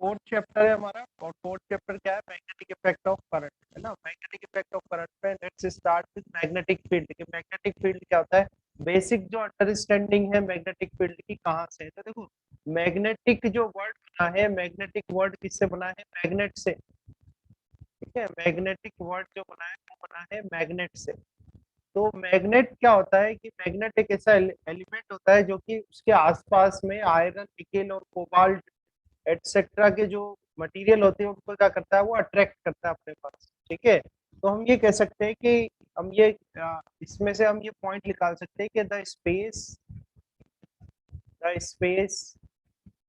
Fourth chapter है हमारा, और फोर्थ चैप्टर क्या है, मैग्नेटिक इफेक्ट ऑफ करंट, है ना। मैग्नेटिक इफेक्ट ऑफ करंट पे let's start with magnetic field. कि मैग्नेटिक फील्ड क्या होता है, बेसिक जो अंडरस्टैंडिंग है मैग्नेटिक फील्ड की कहाँ से है। तो देखो, मैग्नेटिक जो वर्ड बना है, मैग्नेटिक वर्ड किससे बना है, मैग्नेट से। ठीक है, मैग्नेटिक वर्ड जो बना है वो बना है मैग्नेट से। तो मैग्नेट क्या होता है कि मैग्नेट एक ऐसा एलिमेंट होता है जो कि उसके आसपास में आयरन, निकेल और कोबाल्ट एटसेट्रा के जो मटेरियल होते हैं उनको क्या करता है, वो अट्रैक्ट करता है अपने पास। ठीक है, तो हम ये कह सकते हैं कि हम ये इसमें से हम ये पॉइंट निकाल सकते हैं कि the space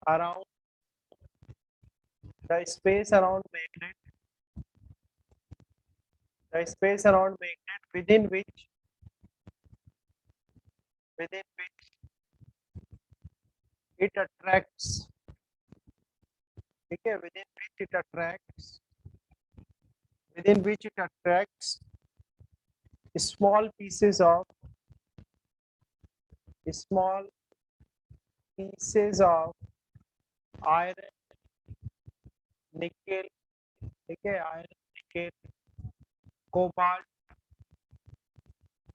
around the space around magnet the space around magnet within which it attracts. ठीक है, with in which it attracts small pieces of small pieces of iron, nickel. ठीक है, आयरन, निकेल, कोबाल्ट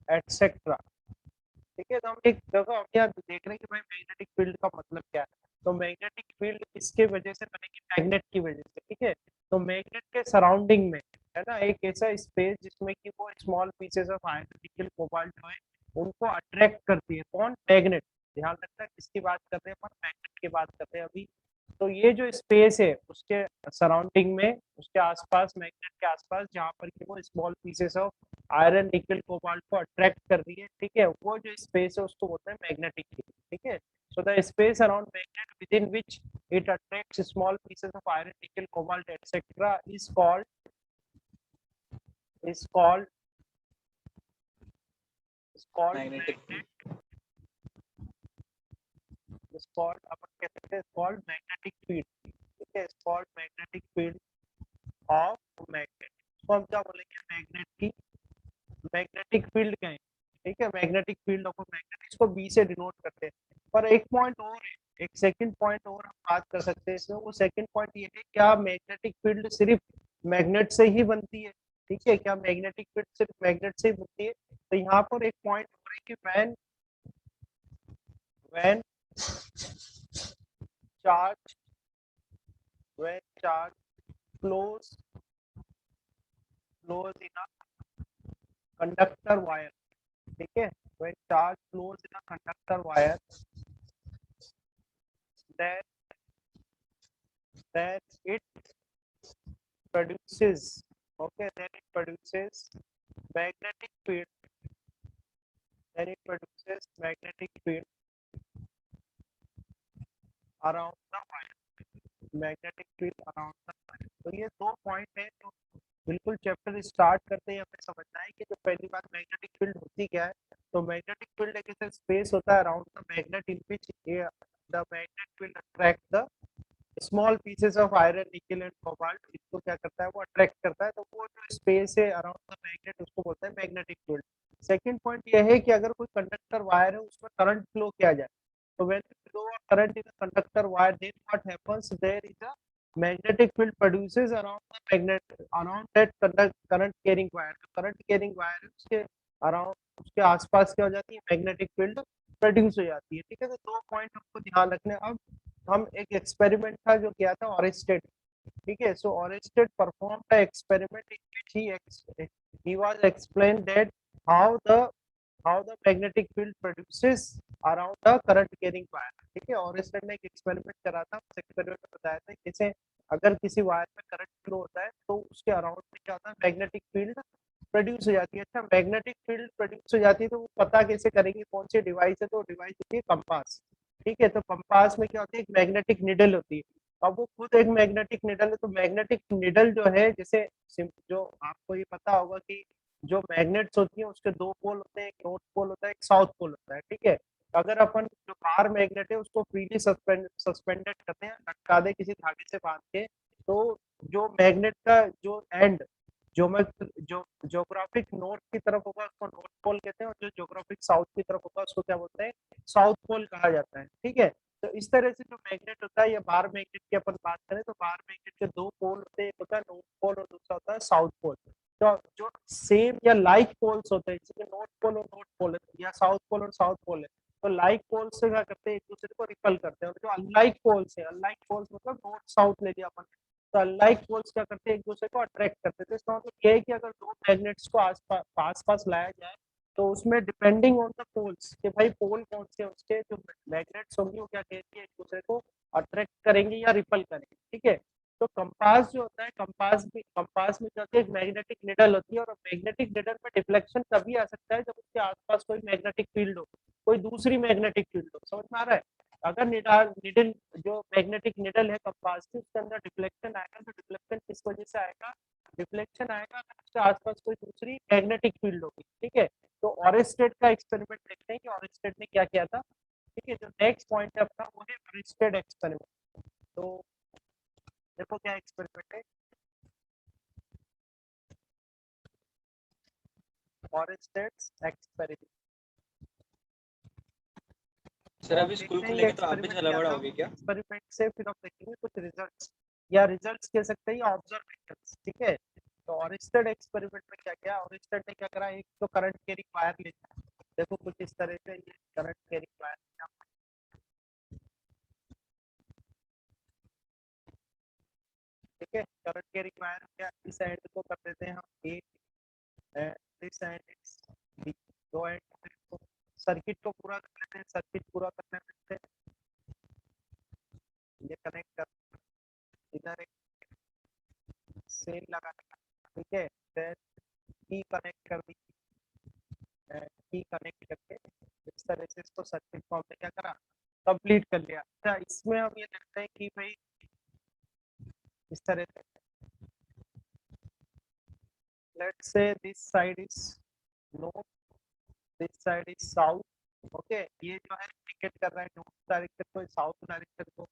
एटसेट्रा। ठीक है, तो हम एक देखो हम यहाँ देख रहे हैं कि भाई मैग्नेटिक फील्ड का मतलब क्या है। तो मैग्नेटिक फील्ड किसके वजह से बनेगी, मैग्नेट की वजह से। ठीक है, तो मैग्नेट के सराउंडिंग में है ना एक ऐसा स्पेस जिसमें कि वो small pieces of iron, nickel, cobalt जो है उनको अट्रैक्ट करती है। कौन, मैग्नेट। ध्यान रखना किसकी बात कर रहे हैं अपन, मैग्नेट की बात कर रहे हैं अभी। तो ये जो स्पेस है उसके सराउंडिंग में, उसके आसपास, मैग्नेट के आसपास जहाँ पर कि वो small pieces of iron, nickel, cobalt को अट्रैक्ट कर रही है। ठीक है, वो जो स्पेस है उसको बोलते हैं मैग्नेटिक फील्ड। ठीक है, so the space around magnet within which it attracts small pieces of iron, nickel, cobalt etcetera is called magnetic field. Magnet is called अपन कह सकते हैं कॉल्ड मैग्नेटिक फील्ड। ठीक है, is called magnetic field of magnet. तो हम क्या बोलेंगे, मैग्नेट की मैग्नेटिक फील्ड कहें। ठीक है, मैग्नेटिक फील्ड ऑफ मैग्नेट, इसको बी से डिनोट करते हैं। पर एक पॉइंट और है, एक सेकंड पॉइंट और हम बात कर सकते हैं इसमें। वो सेकंड पॉइंट ये है, क्या मैग्नेटिक फील्ड सिर्फ मैग्नेट से ही बनती है। ठीक है, क्या मैग्नेटिक फील्ड सिर्फ मैग्नेट से ही बनती है। तो यहाँ पर एक पॉइंट और है कि when charge when charge flows in a conductor wire. ठीक है, when charge flows in a conductor wire, then then it produces then it produces magnetic field magnetic field around the wire, magnetic field around the wire। तो ये दो point है जो बिल्कुल chapter start करते ही हमें समझना है कि जो पहली बात मैग्नेटिक फील्ड होती क्या है। तो मैग्नेटिक फील्ड एक ऐसा स्पेस होता है around the magnet in which the magnet will attract the small pieces of iron, nickel and cobalt. इसको क्या करता है, वो अट्रैक्ट करता है। तो वो जो स्पेस है अराउंड द मैग्नेट उसको बोलते हैं मैग्नेटिक फील्ड। सेकंड पॉइंट ये है कि अगर कोई कंडक्टर वायर है उसमें करंट फ्लो किया जाए, तो when flow current in a conductor wire, then what happens, there is a magnetic field produces around the magnet, around that current carrying wire. Current carrying wire है उसके around, उसके आसपास क्या हो जाती है, मैग्नेटिक फील्ड प्रोड्यूस हो जाती है। ठीक है, तो दो पॉइंट हमको ध्यान रखने। अब हम एक एक्सपेरिमेंट था जो किया था ऑरेस्टेड। ठीक है, so Oersted perform the experiment in which he was explained that how the how the magnetic field produces around the current carrying wire। ठीक है, ऑरेस्टेड ने एक एक्सपेरिमेंट करा था। उस एक्सपेरिमेंट में बताया था जैसे अगर किसी वायर में करंट फ्लो होता है तो उसके अराउंड में क्या होता है, मैग्नेटिक फील्ड प्रोड्यूस हो जाती है। अच्छा, मैग्नेटिक फील्ड प्रोड्यूस हो जाती है तो वो पता कैसे करेंगे कौन सी डिवाइस है, तो डिवाइस होती है कंपास। ठीक है, तो कंपास में क्या होती है, एक मैग्नेटिक निडल होती है। अब वो खुद एक मैग्नेटिक निडल है। तो मैग्नेटिक निडल जो है, जैसे जो आपको ये पता होगा कि जो मैग्नेट्स होती है उसके दो पोल होते हैं, एक नॉर्थ पोल होता है, एक साउथ पोल होता है। ठीक है, अगर अपन जो बाहर मैग्नेट है उसको फ्रीली सस्पेंडेड करते हैं, लटका दे किसी धागे से बांध के, तो जो मैग्नेट का जो एंड जो मैं जो ज्योग्राफिक नॉर्थ की तरफ होगा उसको नॉर्थ पोल कहते हैं, और जो ज्योग्राफिक साउथ की तरफ होगा उसको क्या बोलते हैं, साउथ पोल कहा जाता है। ठीक है, तो इस तरह से जो मैग्नेट होता है या बार मैग्नेट की अपन बात करें तो बार मैग्नेट के दो पोल होते हैं, एक होता है नॉर्थ पोल और दूसरा होता है साउथ पोल। तो जो सेम या लाइक पोल्स होते हैं, जैसे नॉर्थ पोल और नॉर्थ पोल है या साउथ पोल और साउथ पोल है, तो लाइक पोल्स से क्या करते हैं, एक दूसरे को रिपल करते हैं। और जो अनलाइक पोल्स है, अनलाइक पोल्स मतलब नॉर्थ साउथ ले लिया अपन, तो अनलाइक पोल्स क्या करते हैं, एक दूसरे को अट्रैक्ट करते हैं। तो इसका मतलब ये है कि अगर दो मैग्नेट्स को आस पास लाया जाए तो उसमें डिपेंडिंग ऑन द पोल्स कि भाई पोल कौन से उसके जो मैग्नेट्स होंगी वो क्या करेंगे, एक दूसरे को अट्रैक्ट करेंगे या रिपल करेंगे। ठीक है, तो कंपास जो होता है, कंपास में क्या होता है, एक मैग्नेटिक निडल होती है, और मैग्नेटिक निडल में डिफ्लेक्शन तभी आ सकता है जब उसके आसपास कोई मैग्नेटिक फील्ड हो, कोई दूसरी मैग्नेटिक फील्ड हो। समझ में आ रहा है? अगर निडल जो मैग्नेटिक निडल है कंपास की, उसके अंदर डिफ्लेक्शन आएगा, तो डिफ्लेक्शन किस वजह से आएगा, डिफ्लेक्शन आएगा अगर उसके आसपास कोई दूसरी मैग्नेटिक फील्ड होगी। ठीक है, तो ऑरेस्टेड का एक्सपेरिमेंट देखते हैं कि ऑरेस्टेड ने क्या किया था। ठीक है, जो नेक्स्ट पॉइंट है अपना वो है ऑरेस्टेड एक्सपेरिमेंट। तो देखो क्या एक्सपेरिमेंट है, ऑरेस्टेड एक्सपेरिमेंट। सर और अभी स्कूल देखते हैं ये खुलेंगे तो आप भी एक्सपेरिमेंट क्या झगड़ा था, होगी क्या? एक्सपेरिमेंट से फिर हम देखेंगे कुछ रिजल्ट्स, या रिजल्ट्स कह सकते हैं या ऑब्जर्वेशंस। ठीक है, तो ऑरेस्टेड एक्सपेरिमेंट में क्या किया, ऑरेस्टेड ने क्या करा, एक तो करंट कैरिंग वायर लेता है। देखो कुछ इस तरह से ये करंट कैरिंग वायर, ठीक है, करंट कैरिंग वायर क्या, इस एंड को कर देते हैं हम ए, दिस एंड इज बी, दो एंड सर्किट को पूरा कर लेते हैं। सर्किट पूरा करने में ये कनेक्ट कर, इधर एक सेल लगा, ठीक है, फिर की कनेक्ट कर दी, की कनेक्ट करके इस तरह से इसको सर्किट को हमने क्या करा, कंप्लीट कर लिया। अच्छा, इसमें हम ये देखते हैं कि भाई इस तरह से, let's say this side is north, this side is south. Okay, ये जो है इंडिकेट कर रहा है नॉर्थ डायरेक्शन को, साउथ डायरेक्शन को,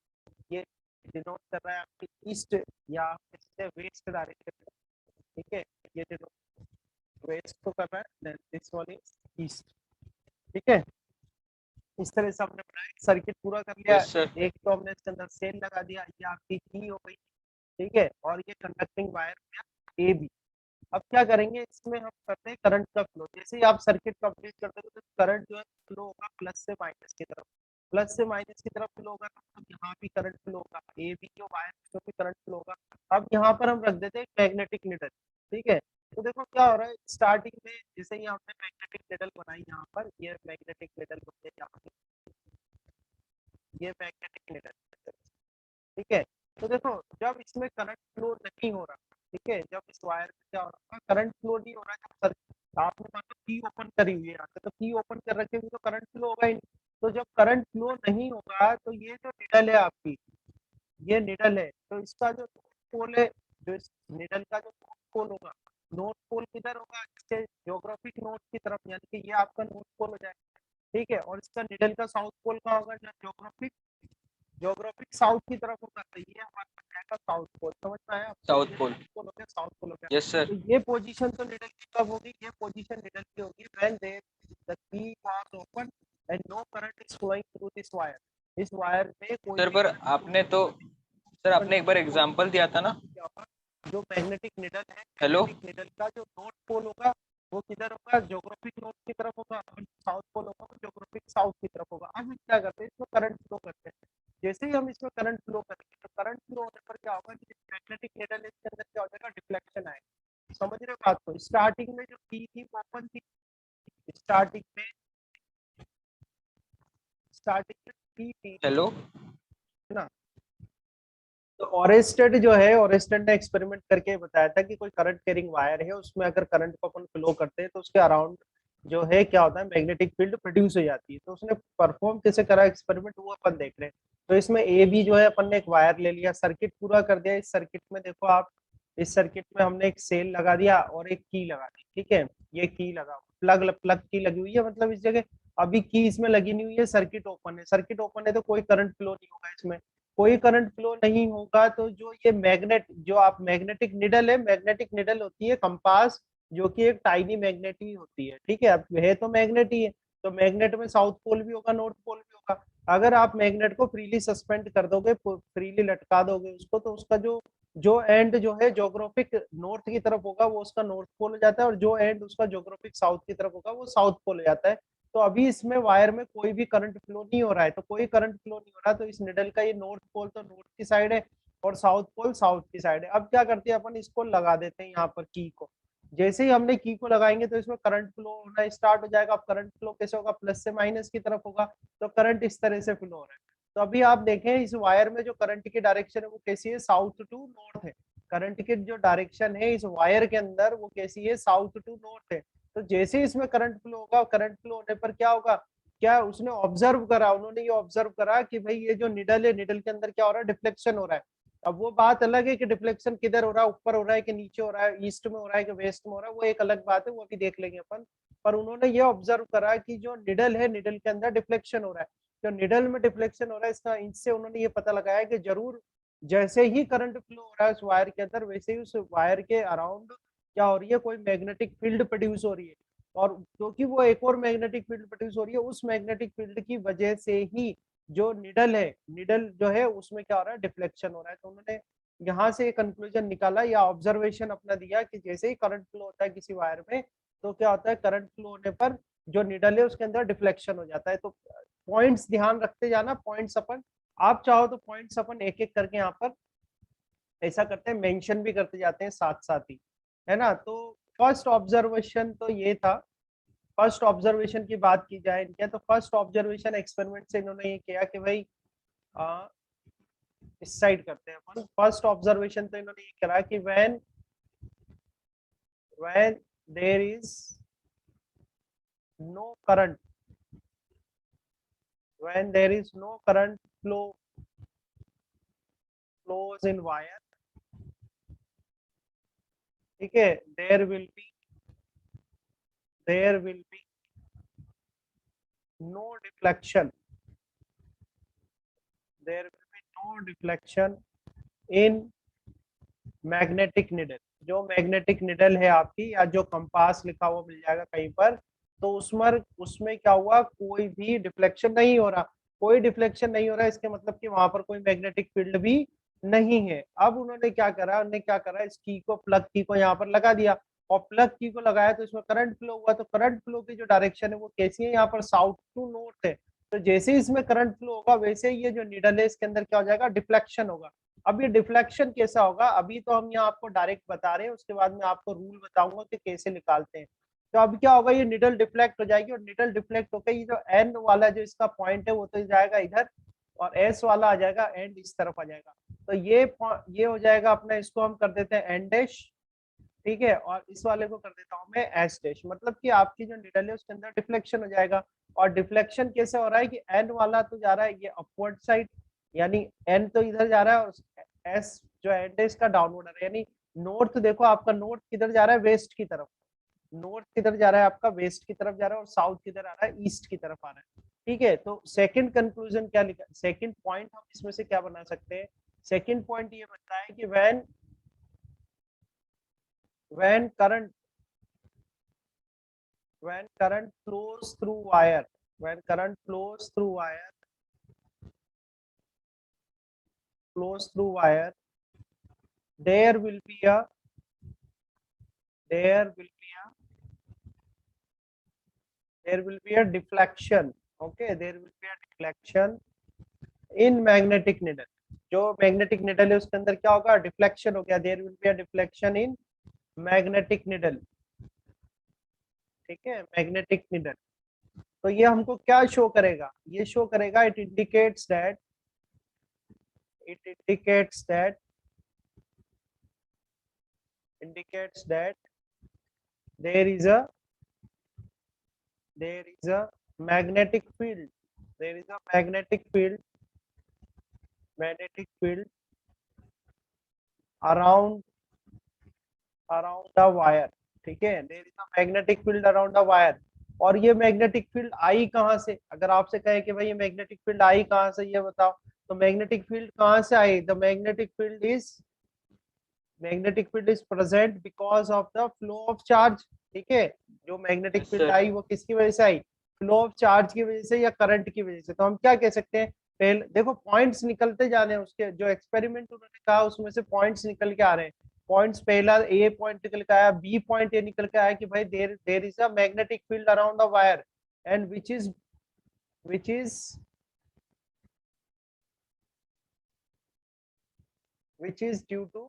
ये डिनोट कर रहा है आपकी ईस्ट या वेस्ट डायरेक्शन को। ठीक है, ये डिनोट वेस्ट को कर रहा है, then this one is east. ठीक है, इस तरह से हमने बनाया, सर्किट पूरा कर लिया। Yes sir. एक तो हमने इसके अंदर सेल लगा दिया, ये आपकी की हो गई। ठीक है, और ये कंडक्टिंग वायर हो गया ए बी। अब क्या करेंगे, इसमें हम करते हैं करंट का फ्लो। जैसे ही आप सर्किट कंप्लीट करते हो तो करंट जो है फ्लो होगा प्लस से माइनस की तरफ, प्लस से माइनस की तरफ फ्लो होगा, तो यहाँ भी करंट फ्लो होगा, ए बी जो वायर उसमें भी करंट फ्लो होगा। अब यहाँ पर हम रख देते हैं मैग्नेटिक निडल। ठीक है, तो देखो क्या हो रहा है, स्टार्टिंग में जैसे ही हमने मैग्नेटिक निडल बनाई, यहाँ पर ये मैग्नेटिक निडल बनते हैं, यहाँ पर ये मैग्नेटिक निडल। ठीक है, तो देखो जब इसमें करंट फ्लो नहीं हो रहा, ठीक है, जब इस वायर में क्या हो रहा है, करंट फ्लो नहीं हो रहा है, जब आपने मान लो की ओपन करी हुई है यहाँ पे, तो की ओपन कर रखी हुई तो करंट फ्लो होगा ही नहीं। तो जब करंट फ्लो नहीं होगा तो ये जो निडल है आपकी, ये निडल है, तो इसका जो पोल है, जो इस निडल का जो नॉर्थ पोल होगा, नॉर्थ पोल किधर होगा, इसके ज्योग्राफिक नॉर्थ की तरफ, यानी कि ये आपका नॉर्थ पोल हो जाएगा। ठीक है, और इसका निडल का साउथ पोल का होगा, जो ज्योग्राफिक ज्योग्राफिक साउथ की तरफ होगा, तो ये हमारा जाएगा साउथ पोल। समझ में आया आपको, साउथ ये पोल। नॉर्थ पोल हो गया, साउथ पोल हो गया। Yes sir. तो ये पोजीशन तो निडल की कब होगी, ये पोजीशन निडल की होगी when the key was open and no current is flowing through this wire. इस वायर में कोई सर भी पर करंट फ्लो आपने तो, सर open आपने एक बार नहीं होगा, एग्जांपल दिया था ना। क्या होगा, जो मैग्नेटिक निडल है, हेलो। मैग्नेटिक निडल का जो नॉर्थ पोल होगा वो किधर होगा, ज्योग्राफिक नॉर्थ की तरफ होगा, और साउथ पोल होगा वो ज्योग्राफिक साउथ की तरफ होगा। अब हम क्या करते हैं, इसमें करंट फ्लो करते हैं। जैसे ही हम इसमें करंट फ्लो करेंगे तो करंट फ्लो होने पर क्या होगा कि मैग्नेटिक निडल इसके अंदर क्या हो जाएगा, डिफ्लेक्शन आएगा। समझ रहे हो बात को, स्टार्टिंग में जो की थी ओपन थी, स्टार्टिंग में स्टार्टिंग में की थी हेलो। ना। तो ऑरेस्टेड जो है, ऑरेस्टेड ने एक्सपेरिमेंट करके बताया था कि कोई करंट कैरिंग वायर है, उसमें अगर करंट को अपन फ्लो करते हैं तो उसके अराउंड जो है क्या होता है, मैग्नेटिक फील्ड प्रोड्यूस हो जाती है। तो उसने परफॉर्म कैसे करा एक्सपेरिमेंट, वो अपन देख रहे हैं। तो इसमें ए बी जो है अपन ने एक वायर ले लिया, सर्किट पूरा कर दिया। इस सर्किट में देखो आप, इस सर्किट में हमने एक सेल लगा दिया और एक की लगा दी। ठीक है, ये की लगा, प्लग प्लग की लगी हुई है, मतलब इस जगह अभी की इसमें लगी नहीं हुई है, सर्किट ओपन है। सर्किट ओपन है तो कोई करंट फ्लो नहीं होगा इसमें, कोई करंट फ्लो नहीं होगा। तो जो ये मैग्नेट, जो आप मैग्नेटिक निडल है, मैग्नेटिक निडल होती है कंपास, जो कि एक टाइनी मैग्नेट ही होती है। ठीक है, अब है तो मैग्नेट ही है, तो मैग्नेट में साउथ पोल भी होगा, नॉर्थ पोल भी होगा। अगर आप मैग्नेट को फ्रीली सस्पेंड कर दोगे, फ्रीली लटका दोगे उसको, तो उसका जो जो एंड जो है ज्योग्राफिक नॉर्थ की तरफ होगा वो उसका नॉर्थ पोल हो जाता है, और जो एंड उसका ज्योग्राफिक साउथ की तरफ होगा वो साउथ पोल हो जाता है। तो अभी इसमें वायर में कोई भी करंट फ्लो नहीं हो रहा है, तो कोई करंट फ्लो नहीं हो रहा, तो इस निडल का ये नॉर्थ पोल तो नॉर्थ की साइड है और साउथ पोल साउथ की साइड है। अब क्या करते हैं अपन, इसको लगा देते हैं यहाँ पर की को। जैसे ही हमने की को लगाएंगे तो इसमें करंट फ्लो होना स्टार्ट हो जाएगा। अब करंट फ्लो कैसे होगा, प्लस से माइनस की तरफ होगा, तो करंट इस तरह से फ्लो हो रहा है। तो अभी आप देखें इस वायर में जो करंट की डायरेक्शन है वो कैसी है, साउथ टू नॉर्थ है। करंट की जो डायरेक्शन है इस वायर के अंदर वो कैसी है, साउथ टू नॉर्थ है। तो जैसे ही इसमें करंट फ्लो होगा, करंट फ्लो होने पर क्या होगा, क्या उसने ऑब्जर्व करा, उन्होंने ये ऑब्जर्व करा कि भाई ये जो निडल है, निडल के अंदर क्या हो रहा है, डिफ्लेक्शन हो रहा है। अब वो बात अलग है कि डिफ्लेक्शन किधर हो रहा है, ऊपर हो रहा है कि नीचे हो रहा है, ईस्ट में हो रहा है कि वेस्ट में हो रहा है, वो एक अलग बात है, वो अभी देख लेंगे अपन। पर उन्होंने ये ऑब्जर्व करा कि जो निडल है, निडल के अंदर डिफ्लेक्शन हो रहा है। जो निडल में डिफ्लेक्शन हो रहा है, इसका इससे उन्होंने ये पता लगाया कि जरूर जैसे ही करंट फ्लो हो रहा है उस वायर के अंदर, वैसे ही उस वायर के अराउंड क्या हो रही है, कोई मैग्नेटिक फील्ड प्रोड्यूस हो रही है। और क्योंकि वो एक और मैग्नेटिक फील्ड प्रोड्यूस हो रही है, उस मैग्नेटिक फील्ड की वजह से ही जो निडल है, निडल जो है उसमें क्या हो रहा है, डिफ्लेक्शन हो रहा है। तो उन्होंने यहाँ से कंक्लूजन निकाला या ऑब्जर्वेशन अपना दिया कि जैसे ही करंट फ्लो होता है किसी वायर में, तो क्या होता है, करंट फ्लो होने पर जो निडल है उसके अंदर डिफ्लेक्शन हो जाता है। तो पॉइंट्स ध्यान रखते जाना, पॉइंट्स अपन, आप चाहो तो पॉइंट्स अपन एक एक करके यहाँ पर ऐसा करते हैं, मेंशन भी करते जाते हैं साथ साथ ही, है ना। तो फर्स्ट ऑब्जर्वेशन तो ये था। फर्स्ट ऑब्जर्वेशन की बात की जाए इनके, तो फर्स्ट ऑब्जर्वेशन एक्सपेरिमेंट से इन्होंने ये किया कि भाई इस साइड करते हैं अपन। फर्स्ट ऑब्जर्वेशन तो इन्होंने ये करा कि when there is no current, when there is no current flows in wire, ठीक है, there will be no deflection, there will be no deflection in magnetic needle. जो मैग्नेटिक निडल है आपकी, या जो कंपास लिखा हुआ मिल जाएगा कहीं पर, तो उसमें क्या हुआ, कोई भी डिफ्लेक्शन नहीं हो रहा। कोई डिफ्लेक्शन नहीं हो रहा, इसके मतलब कि वहां पर कोई मैग्नेटिक फील्ड भी नहीं है। अब उन्होंने क्या करा, इस की को, प्लग की को यहाँ पर लगा दिया, और प्लग की को लगाया तो इसमें करंट फ्लो हुआ। तो करंट फ्लो की जो डायरेक्शन है वो कैसी है, यहाँ पर साउथ टू नॉर्थ है। तो जैसे ही इसमें करंट फ्लो होगा, वैसे ही ये जो निडल है इसके अंदर क्या हो जाएगा, डिफ्लेक्शन होगा। अब ये डिफ्लेक्शन कैसा होगा, अभी तो हम यहाँ आपको डायरेक्ट बता रहे हैं, उसके बाद में आपको रूल बताऊंगा कि कैसे निकालते हैं। तो अब क्या होगा, ये निडल डिफ्लेक्ट हो जाएगी, और निडल डिफ्लेक्ट होकर ये जो एन वाला जो इसका पॉइंट है वो तो जाएगा इधर, और एस वाला आ जाएगा एंड इस तरफ आ जाएगा। तो ये हो जाएगा अपना, इसको हम कर देते हैं एन डैश, ठीक है, और इस वाले को कर देता हूँ मैं एस डैश। मतलब कि आपकी जो निडल है उसके अंदर डिफ्लेक्शन हो जाएगा। और डिफ्लेक्शन कैसे हो रहा है कि एन वाला तो जा रहा है ये अपवर्ड साइड, यानी एन तो इधर जा रहा है, और एस जो एंड है इसका डाउनवर्ड आ रहा है। यानी नॉर्थ, देखो आपका नॉर्थ किधर जा रहा है, वेस्ट की तरफ। नॉर्थ किधर जा रहा है आपका, वेस्ट की तरफ जा रहा है, और साउथ किधर आ रहा है, ईस्ट की तरफ आ रहा है। ठीक है, तो सेकंड कंक्लूजन क्या लिखा, सेकंड पॉइंट हम इसमें से क्या बना सकते हैं, सेकंड पॉइंट ये बनता है कि when current when current flows through wire, when current flows through wire, there will be a there will be a there will be a deflection. Okay, there will be a deflection in magnetic needle। जो magnetic needle है उसके अंदर क्या होगा, deflection हो गया, there will be a deflection in magnetic needle. ठीक है, मैग्नेटिक निडल। तो ये हमको क्या शो करेगा, ये शो करेगा, it indicates that indicates that there is a magnetic field, there is a magnetic field around the wire। ठीक है, there is a magnetic field around the wire। और ये मैग्नेटिक फील्ड आई कहाँ से, अगर आपसे कहे कि भाई ये मैग्नेटिक फील्ड आई कहाँ से, ये बताओ, तो मैग्नेटिक फील्ड कहाँ से आई, the magnetic field is present because of the flow of charge. ठीक है, जो मैग्नेटिक yes फील्ड sir, आई वो किसकी वजह से आई, फ्लो ऑफ चार्ज की वजह से या करंट की वजह से। तो हम क्या कह सकते हैं, पहले देखो पॉइंट्स निकलते जा रहे हैं, उसके जो एक्सपेरिमेंट उन्होंने कहा उसमें से पॉइंट्स निकल के आ रहे हैं। पॉइंट्स, पहला ए पॉइंट निकल के आया, बी पॉइंट ये निकल के आया कि भाई there there is a magnetic field around a wire and which is which is due to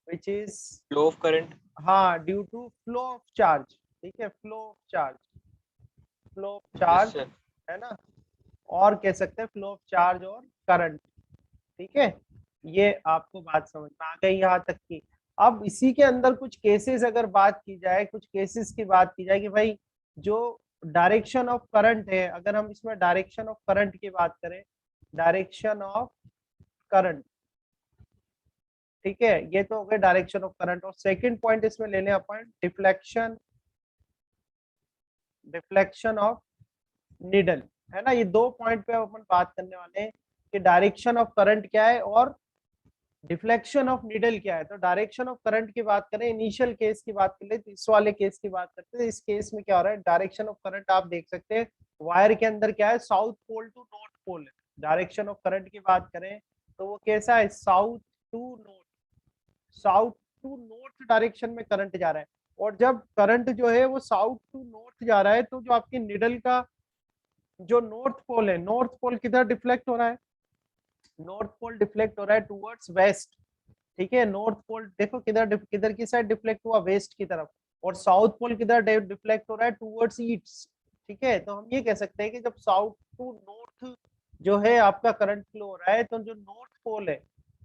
which is flow of current. हाँ due to flow of charge. ठीक है, flow of charge, flow of yes charge sir. है ना, और कह सकते हैं flow of charge और करंट। ठीक है, ये आपको बात समझ में आ गई यहाँ तक की। अब इसी के अंदर कुछ केसेस अगर बात की जाए, कुछ केसेस की बात की जाए कि भाई जो डायरेक्शन ऑफ करंट है, अगर हम इसमें डायरेक्शन ऑफ करंट की बात करें, डायरेक्शन ऑफ करंट, ठीक है, ये तो हो गया डायरेक्शन ऑफ करंट। और सेकंड पॉइंट इसमें ले लें अपन डिफ्लेक्शन, डिफ्लेक्शन ऑफ निडल, है ना। ये दो पॉइंट पे अपन बात करने वाले हैं कि डायरेक्शन ऑफ करंट क्या है और डिफ्लेक्शन ऑफ निडल क्या है। तो डायरेक्शन ऑफ करंट की बात करें, इनिशियल केस की बात कर ले तो इस वाले केस की बात करते हैं। इस केस में क्या हो रहा है, डायरेक्शन ऑफ करंट आप देख सकते हैं वायर के अंदर क्या है, south pole to north pole है। डायरेक्शन ऑफ करंट की बात करें तो वो कैसा है, south to north, south to north direction में करंट जा रहा है। और जब करंट जो है वो साउथ टू नॉर्थ जा रहा है तो जो आपकी निडल का जो नॉर्थ पोल है, नॉर्थ पोल किधर डिफ्लेक्ट हो रहा है, नॉर्थ पोल डिफ्लेक्ट हो रहा है टूवर्ड्स वेस्ट। ठीक है, नॉर्थ पोल देखो किधर किधर की साइड डिफ्लेक्ट हुआ, वेस्ट की तरफ। और साउथ पोल किधर डिफ्लेक्ट हो रहा है, टूवर्ड्स ईस्ट। ठीक है, तो हम ये कह सकते हैं कि जब साउथ टू नॉर्थ जो है आपका करंट फ्लो हो रहा है तो जो नॉर्थ पोल है,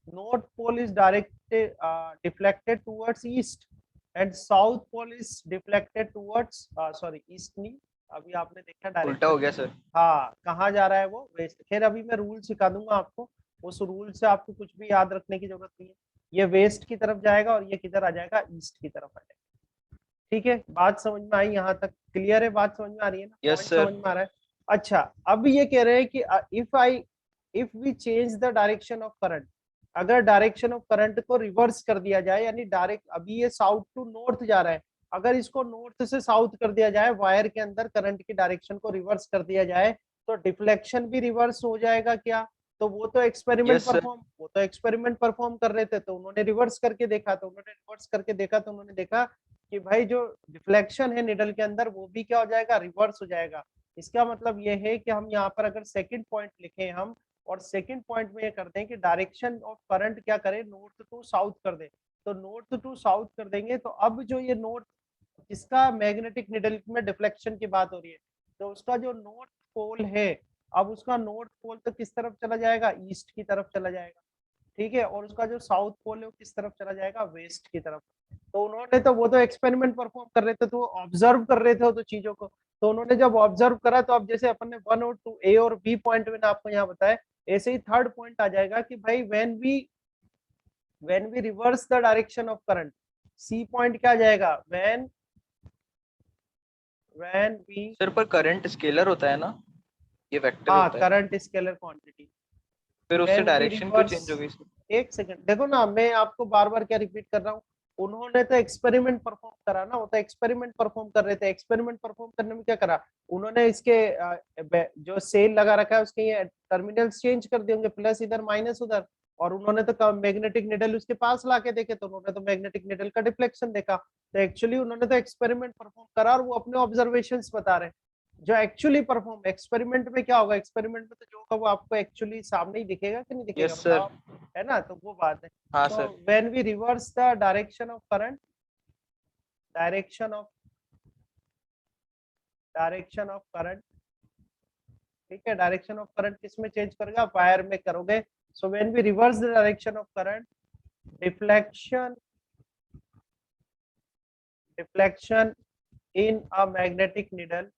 north pole is directed deflected towards east and south pole is deflected towards sorry east नहीं, अभी आपने देखा उल्टा हो डायरेक्शन, गया सर। हाँ कहाँ जा रहा है वो, वेस्ट। खैर अभी मैं रूल सिखा दूंगा आपको, उस रूल से आपको कुछ भी याद रखने की जरूरत नहीं है। ये वेस्ट की तरफ जाएगा और ये किधर आ जाएगा, ईस्ट की तरफ आ जाएगा। ठीक है, बात समझ में आई यहाँ तक, क्लियर है, बात समझ में आ रही है ना, यस पॉइंट समझ सर। में आ रहा है। अच्छा, अब ये कह रहे हैं कि if we change the direction of current, अगर डायरेक्शन ऑफ करंट को रिवर्स कर दिया जाए, यानी डायरेक्ट अभी ये साउथ टू नॉर्थ जा रहा है, अगर इसको नॉर्थ से साउथ कर दिया जाए, वायर के अंदर करंट की डायरेक्शन को रिवर्स कर दिया जाए, तो डिफ्लेक्शन भी रिवर्स हो जाएगा क्या। तो यस सर। वो तो एक्सपेरिमेंट परफॉर्म कर रहे थे, तो उन्होंने रिवर्स करके देखा, तो उन्होंने रिवर्स करके देखा तो उन्होंने देखा कि भाई जो डिफ्लेक्शन है निडल के अंदर वो भी क्या हो जाएगा, रिवर्स हो जाएगा। इसका मतलब ये है कि हम यहाँ पर अगर सेकंड पॉइंट लिखें हम, और सेकंड पॉइंट में ये करते हैं कि डायरेक्शन ऑफ करंट क्या करें, नॉर्थ टू साउथ कर दे। तो नॉर्थ टू साउथ कर देंगे तो अब जो ये नॉर्थ, जिसका मैग्नेटिक निडल में डिफ्लेक्शन की बात हो रही है, तो उसका जो नॉर्थ पोल है, अब उसका नॉर्थ पोल तो किस तरफ चला जाएगा, ईस्ट की तरफ चला जाएगा। ठीक है, और उसका जो साउथ पोल है वो किस तरफ चला जाएगा, वेस्ट की तरफ। तो उन्होंने तो वो तो एक्सपेरिमेंट परफॉर्म कर रहे थे, तो ऑब्जर्व कर रहे थे वो तो चीजों को। तो उन्होंने जब ऑब्जर्व करा तो अब जैसे अपन ने 1 और 2 ए और बी पॉइंट मैंने आपको यहाँ बताया, ऐसे ही थर्ड पॉइंट आ जाएगा कि भाई when we reverse the direction of current, C point क्या आ जाएगा, व्हेन वी, सर पर करंट स्केलर होता है ना, ये वेक्टर हाँ होता है, करंट स्केलर क्वांटिटी, फिर उससे व्हेन वी डायरेक्शन क्यों रिवर्स, चेंज हो गई सर? एक सेकंड देखो ना, मैं आपको बार बार क्या रिपीट कर रहा हूँ, उन्होंने तो एक्सपेरिमेंट परफॉर्म करा ना, वो तो एक्सपेरिमेंट परफॉर्म कर रहे थे। एक्सपेरिमेंट परफॉर्म करने में क्या करा उन्होंने, इसके जो सेल लगा रखा है उसके ये टर्मिनल्स चेंज कर दिए होंगे, प्लस इधर माइनस उधर, और उन्होंने तो मैग्नेटिक निडल उसके पास लाके देखे तो उन्होंने तो मैग्नेटिक निडल का डिफ्लेक्शन देखा। तो एक्चुअली उन्होंने तो एक्सपेरिमेंट परफॉर्म करा और वो अपने ऑब्जर्वेशंस बता रहे हैं। जो एक्चुअली परफॉर्म एक्सपेरिमेंट में क्या होगा, एक्सपेरिमेंट में तो जो होगा वो आपको एक्चुअली सामने ही दिखेगा कि नहीं दिखेगा, यस सर। बताओ आप, है ना। तो वो बात है। हाँ so sir. when we reverse the direction of current, ठीक है, डायरेक्शन ऑफ करंट किसमें चेंज करेगा, वायर में करोगे। So when we reverse the direction of current, deflection deflection in a magnetic needle,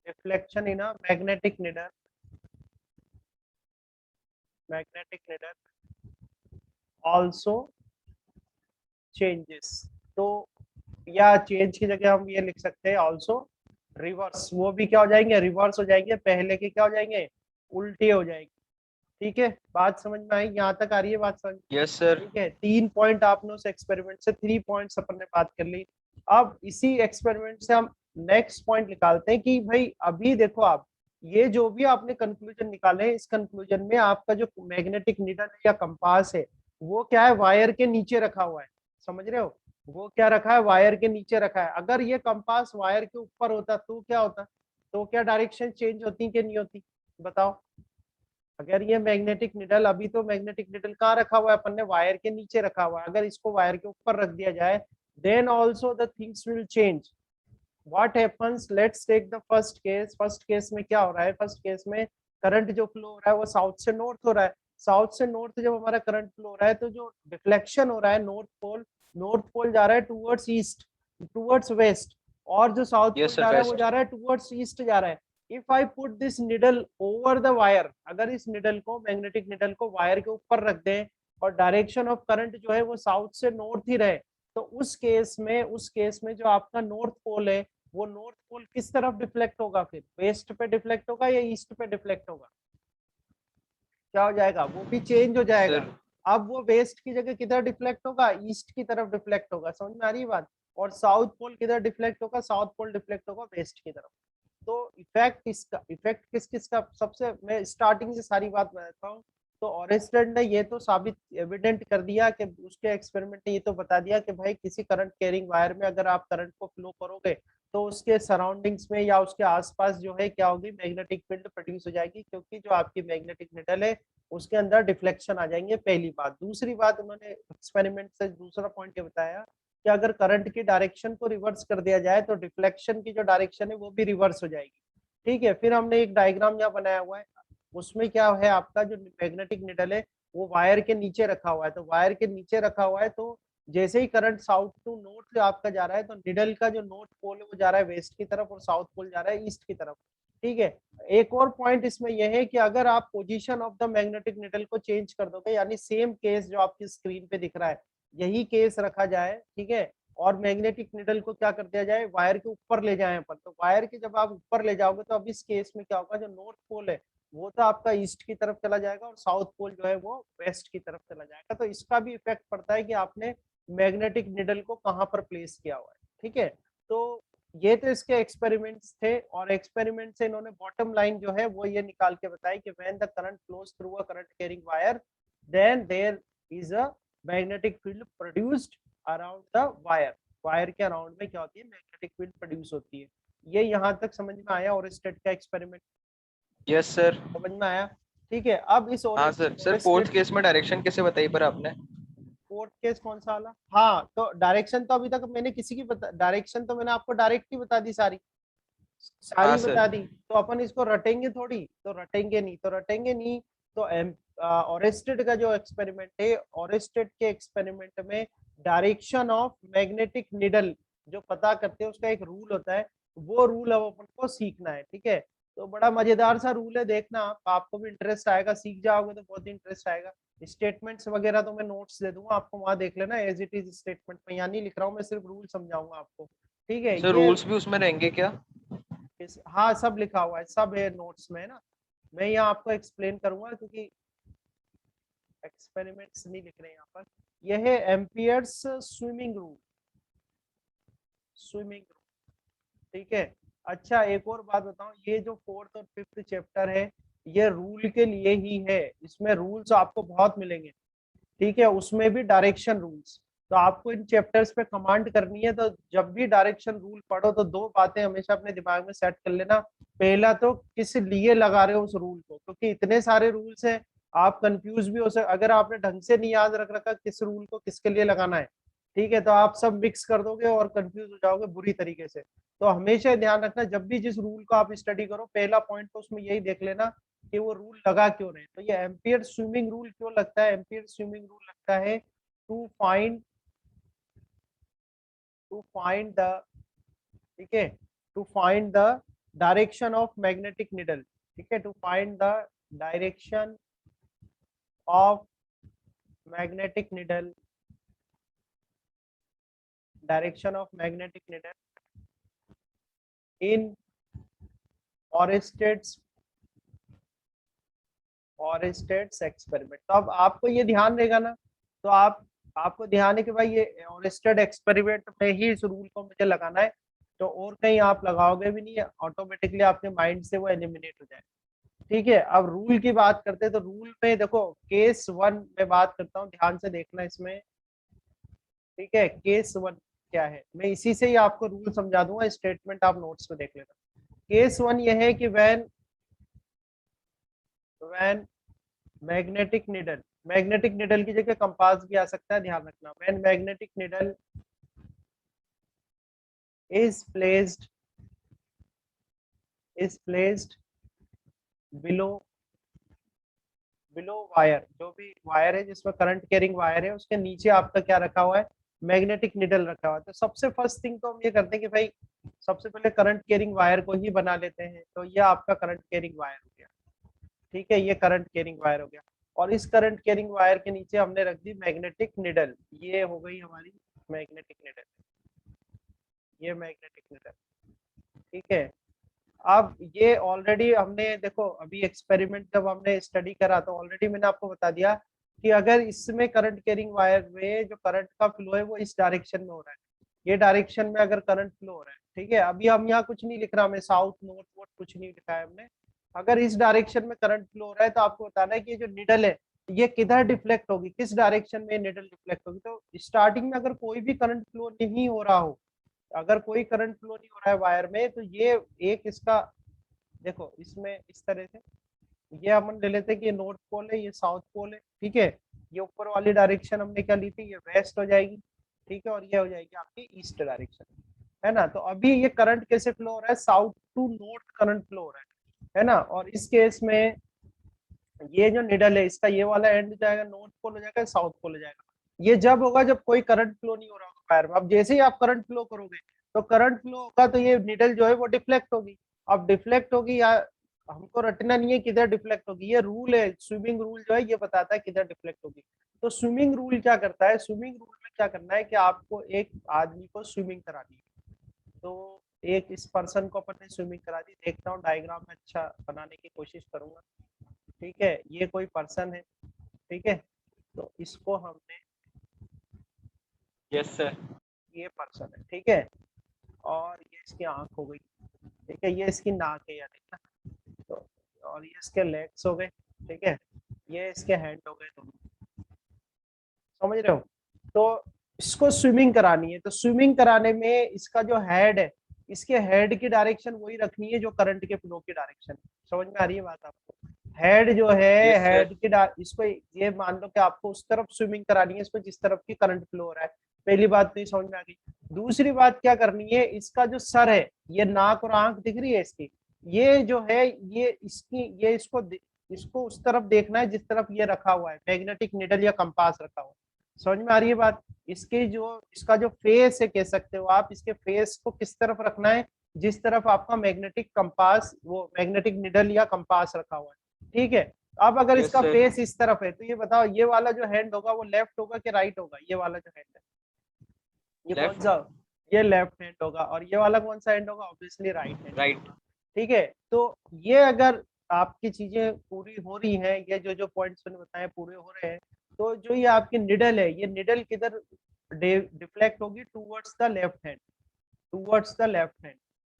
deflection in a magnetic needle also changes। तो या change की जगह हम ये लिख सकते हैं ऑल्सो रिवर्स, वो भी क्या हो जाएंगे, रिवर्स हो जाएंगे, पहले के क्या हो जाएंगे, उल्टे हो जाएंगे। ठीक है, बात समझ में आई, यहाँ तक आ रही है बात समझ। Yes sir. ठीक है, 3 पॉइंट आपने उस एक्सपेरिमेंट से, 3 पॉइंट्स अपन ने बात कर ली। अब इसी एक्सपेरिमेंट से हम नेक्स्ट पॉइंट निकालते हैं कि भाई अभी देखो आप, ये जो भी आपने कंक्लूजन निकाले हैं, इस कंक्लूजन में आपका जो मैग्नेटिक नीडल या कंपास है वो क्या है, वायर के नीचे रखा हुआ है। समझ रहे हो, वो क्या रखा है, वायर के नीचे रखा है। अगर ये कंपास वायर के ऊपर होता तो क्या होता, तो क्या डायरेक्शन चेंज होती कि नहीं होती, बताओ। अगर ये मैग्नेटिक निडल, अभी तो मैग्नेटिक निडल कहाँ रखा हुआ है, अपन ने वायर के नीचे रखा हुआ है, अगर इसको वायर के ऊपर रख दिया जाए then also the things will change. What happens, let's take the first case. First case में क्या हो रहा है, फर्स्ट केस में करंट जो फ्लो हो रहा है वो साउथ से नॉर्थ हो रहा है। साउथ से नॉर्थ जब हमारा करंट फ्लो हो रहा है तो जो डिफ्लेक्शन हो रहा है नॉर्थ पोल जा रहा है टूवर्ड्स ईस्ट, टूवर्ड्स वेस्ट, और जो साउथ पोल यस सर, जा रहा है वो वेस्ट। जा रहा है टूवर्ड्स ईस्ट जा रहा है। If I put this needle over the wire, अगर इस निडल को, मैग्नेटिक निडल को वायर के ऊपर रख दें और डायरेक्शन ऑफ करंट जो है वो साउथ से नॉर्थ ही रहे, तो उस केस में जो आपका नॉर्थ पोल है वो नॉर्थ पोल किस तरफ डिफ्लेक्ट होगा, फिर वेस्ट पे डिफ्लेक्ट होगा या ईस्ट पे डिफ्लेक्ट होगा, क्या हो जाएगा, वो भी चेंज हो जाएगा। सर अब वो वेस्ट की जगह किधर डिफ्लेक्ट होगा, ईस्ट की तरफ डिफ्लेक्ट होगा। समझ में आ रही है बात। और साउथ पोल किधर डिफ्लेक्ट होगा, साउथ पोल डिफ्लेक्ट होगा वेस्ट की तरफ। तो इफेक्ट किस किस का, सबसे मैं स्टार्टिंग से सारी बात बताता हूँ। तो ऑरेस्टेड ने ये तो साबित एविडेंट कर दिया कि उसके एक्सपेरिमेंट ने ये तो बता दिया कि भाई किसी करंट कैरिंग वायर में अगर आप करंट को फ्लो करोगे तो उसके सराउंडिंग्स में या उसके आसपास जो है क्या होगी, मैग्नेटिक फील्ड प्रोड्यूस हो जाएगी, क्योंकि जो आपकी मैग्नेटिक निडल है उसके अंदर डिफ्लेक्शन आ जाएंगे। पहली बात। दूसरी बात, उन्होंने एक्सपेरिमेंट से दूसरा पॉइंट ये बताया कि अगर करंट की डायरेक्शन को रिवर्स कर दिया जाए तो डिफ्लेक्शन की जो डायरेक्शन है वो भी रिवर्स हो जाएगी। ठीक है, फिर हमने एक डायग्राम यहाँ बनाया हुआ है, उसमें क्या है, आपका जो मैग्नेटिक निडल है वो वायर के नीचे रखा हुआ है। तो वायर के नीचे रखा हुआ है तो जैसे ही करंट साउथ टू नॉर्थ आपका जा रहा है तो निडल का जो नॉर्थ पोल है वो जा रहा है वेस्ट की तरफ और साउथ पोल जा रहा है ईस्ट की तरफ। ठीक है, एक और पॉइंट इसमें यह है कि अगर आप position of the magnetic needle को चेंज कर दोगे, यानी सेम केस जो आपकी स्क्रीन पे दिख रहा है यही केस रखा जाए, ठीक है, और मैग्नेटिक निडल को क्या कर दिया जाए, वायर के ऊपर ले जाए अपन, तो वायर के जब आप ऊपर ले जाओगे तो अब इस केस में क्या होगा, जो नॉर्थ पोल है वो तो आपका ईस्ट की तरफ चला जाएगा और साउथ पोल जो है वो वेस्ट की तरफ चला जाएगा। तो इसका भी इफेक्ट पड़ता है कि आपने मैग्नेटिक निडल को कहाँ पर प्लेस किया हुआ है। ठीक है, तो ये तो इसके एक्सपेरिमेंट्स थे, और एक्सपेरिमेंट से इन्होंने बॉटम लाइन जो है वो ये निकाल के बताई कि when the current flows through a current carrying wire then there is a magnetic field produced around the wire. Wire के अराउंड में क्या होती है, मैग्नेटिक फील्ड प्रोड्यूस होती है। ये यहाँ तक समझ में आया ओरेस्टेड का एक्सपेरिमेंट, यस सर। समझ में आया। ठीक है, अब इस हाँ sir, sir fourth Oersted, case में डायरेक्शन कैसे बताई पर आपने? फोर्थ केस कौन सा वाला, हाँ तो डायरेक्शन तो अभी तक मैंने किसी की बता, डायरेक्शन तो मैंने आपको डायरेक्ट ही बता दी, सारी हाँ सारी सर। बता दी। तो अपन इसको रटेंगे थोड़ी, तो रटेंगे नहीं। तो ऑरेस्टेड का जो एक्सपेरिमेंट है, ऑरेस्टेड के एक्सपेरिमेंट में डायरेक्शन ऑफ मैग्नेटिक निडल जो पता करते हैं उसका एक रूल होता है, वो रूल अब अपन को सीखना है। ठीक है, तो बड़ा मजेदार सा रूल है, देखना आप, आपको भी इंटरेस्ट आएगा, सीख जाओगे तो बहुत इंटरेस्ट आएगा। स्टेटमेंट्स वगैरह तो मैं नोट्स दे दूंगा आपको, वहां देख लेना, एज इट इज स्टेटमेंट में यहाँ नहीं लिख रहा हूँ, मैं सिर्फ रूल समझाऊंगा आपको। ठीक है, सर ये रूल्स भी उसमें रहेंगे क्या? हाँ सब लिखा हुआ है, सब है नोट्स में ना। मैं यहाँ आपको एक्सप्लेन करूंगा क्योंकि एक्सपेरिमेंट्स नहीं लिख रहे यहाँ पर। यह है amperes swimming rule, swimming rule. ठीक है, अच्छा एक और बात बताऊं, ये जो फोर्थ और फिफ्थ चैप्टर है ये रूल के लिए ही है, इसमें रूल्स आपको बहुत मिलेंगे। ठीक है, उसमें भी डायरेक्शन रूल्स। तो आपको इन चैप्टर्स पे कमांड करनी है, तो जब भी डायरेक्शन रूल पढ़ो तो दो बातें हमेशा अपने दिमाग में सेट कर लेना। पहला तो किस लिए लगा रहे हो उस रूल को, क्योंकि इतने सारे रूल्स हैं, आप कंफ्यूज भी हो सकते अगर आपने ढंग से नहीं याद रख रखा किस रूल को किसके लिए लगाना है। ठीक है, तो आप सब मिक्स कर दोगे और कंफ्यूज हो जाओगे बुरी तरीके से। तो हमेशा ध्यान रखना, जब भी जिस रूल को आप स्टडी करो पहला पॉइंट तो उसमें यही देख लेना कि वो रूल लगा क्यों रहे। तो ये एम्पियर स्विमिंग रूल क्यों लगता है, एम्पियर स्विमिंग रूल लगता है to find, to find the, ठीक है, to find the direction of magnetic needle. ठीक है, to find the direction of magnetic needle, direction of magnetic needle in Oersted's, Oersted's experiment. तो अब आपको ये ध्यान रहेगा ना, तो आपको ध्यान है कि भाई ये ऑरेस्टेड एक्सपेरिमेंट में ही इस रूल को मुझे लगाना है। तो और कहीं आप लगाओगे भी नहीं, ऑटोमेटिकली आपके माइंड से वो एलिमिनेट हो जाए। ठीक है, अब रूल की बात करते हैं तो रूल में देखो केस 1 में बात करता हूँ, ध्यान से देखना इसमें। ठीक है, केस 1 क्या है, मैं इसी से ही आपको रूल समझा दूंगा, स्टेटमेंट आप नोट्स में देख लेना। केस 1 ये है कि व्हेन मैग्नेटिक निडल की जगह कंपास भी आ सकता है, ध्यान रखना। When magnetic needle is placed below wire, जो भी वायर है जिसमें करंट कैरिंग वायर है उसके नीचे आपका क्या रखा हुआ है, मैग्नेटिक निडल रखा हुआ है। तो सबसे फर्स्ट थिंग तो हम ये करते हैं कि भाई सबसे पहले करंट कैरिंग वायर को ही बना लेते हैं। तो ये आपका करंट कैरिंग वायर हो गया। ठीक है, ये करंट कैरिंग वायर हो गया, और इस करंट कैरिंग वायर के नीचे हमने रख दी मैग्नेटिक निडल। ये हो गई हमारी मैग्नेटिक निडल, ये मैग्नेटिक निडल। ठीक है, अब ये ऑलरेडी हमने देखो अभी एक्सपेरिमेंट जब हमने स्टडी करा तो ऑलरेडी मैंने आपको बता दिया कि अगर इसमें करंट कैरिंग वायर में जो करंट का फ्लो है वो इस डायरेक्शन में हो रहा है, ये डायरेक्शन में अगर करंट फ्लो हो रहा है। ठीक है, अभी हम यहाँ कुछ नहीं लिख रहा, हमें साउथ नॉर्थ वोट कुछ नहीं लिखा है हमने। अगर इस डायरेक्शन में करंट फ्लो हो रहा है तो आपको बताना है कि ये जो निडल है ये किधर डिफ्लेक्ट होगी, किस डायरेक्शन में निडल डिफ्लेक्ट होगी। तो स्टार्टिंग में अगर कोई भी करंट फ्लो नहीं हो रहा हो, अगर कोई करंट फ्लो नहीं हो रहा है वायर में, तो ये एक इसका देखो इसमें इस तरह से ये हम ले लेते हैं कि ये नॉर्थ पोल है, ये साउथ पोल है। ठीक है, ये ऊपर वाली डायरेक्शन हमने क्या ली थी, ये वेस्ट हो जाएगी। ठीक है, और ये हो जाएगी आपकी ईस्ट डायरेक्शन, है ना। तो अभी ये करंट कैसे फ्लो हो रहा है, south to north current flow हो रहा है ना। और इस केस में ये जो निडल है इसका ये वाला एंड जाएगा नॉर्थ पोल हो जाएगा, साउथ पोल हो जाएगा। ये जब होगा जब कोई करंट फ्लो नहीं हो रहा होगा वायर में। अब जैसे ही आप करंट फ्लो करोगे तो करंट फ्लो होगा तो ये निडल जो है वो डिफ्लेक्ट होगी। अब डिफ्लेक्ट होगी या हमको रटना नहीं है किधर डिफ्लेक्ट होगी, ये रूल है, स्विमिंग रूल जो है ये बताता है किधर डिफ्लेक्ट होगी। तो स्विमिंग रूल क्या करता है, स्विमिंग रूल में क्या करना है कि आपको एक आदमी को स्विमिंग करानी है। तो एक इस पर्सन को अपन ने स्विमिंग करा दी, देखता हूँ डायग्राम में अच्छा बनाने की कोशिश करूंगा। ठीक है, ये कोई पर्सन है। ठीक है, तो इसको हमने, यस सर। ये पर्सन है। ठीक है, और ये इसकी आंख हो गई। ठीक है, ये इसकी नाक है, या देखना तो, और ये इसके लेग्स हो गए। ठीक है, ये इसके हैंड हो गए दोनों, समझ रहे हो। तो इसको स्विमिंग करानी है, तो स्विमिंग कराने में इसका जो हेड है, इसके हेड की डायरेक्शन वही रखनी है जो करंट के फ्लो की डायरेक्शन। समझ में आ रही है बात आपको। हेड जो है, यस सर। हेड की इसको ये मान लो कि आपको उस तरफ स्विमिंग करानी है, इसको जिस तरफ की करंट फ्लो हो रहा है। पहली बात तो ये समझ में आ गई। दूसरी बात क्या करनी है, इसका जो सर है, ये नाक और आंख दिख रही है इसकी, ये जो है ये इसकी ये इसको उस तरफ देखना है जिस तरफ ये रखा हुआ है, मैग्नेटिक निडल या कंपास रखा हुआ है। समझ में आ रही है बात। इसके जो इसका जो फेस है कह सकते हो आप, इसके फेस को किस तरफ रखना है, जिस तरफ आपका मैग्नेटिक कंपास वो मैग्नेटिक निडल या कंपास रखा हुआ है। ठीक है, अब अगर यस इसका सर। फेस इस तरफ है तो ये बताओ ये वाला जो हैंड होगा वो लेफ्ट होगा कि राइट होगा, ये वाला जो हैंड है ये कौन लेफ्ट। सा, ये लेफ्ट हैंड होगा, और ये वाला कौन सा हैंड होगा, ऑब्वियसली राइट हैंड राइट। होगा। ठीक है, तो ये अगर आपकी चीजें पूरी हो रही हैं, ये जो जो पॉइंट्स मैंने बताए पूरे हो रहे हैं, तो जो ये आपकी निडल है, ये निडल किधर डिफ्लेक्ट होगी, towards the left hand, towards the left hand.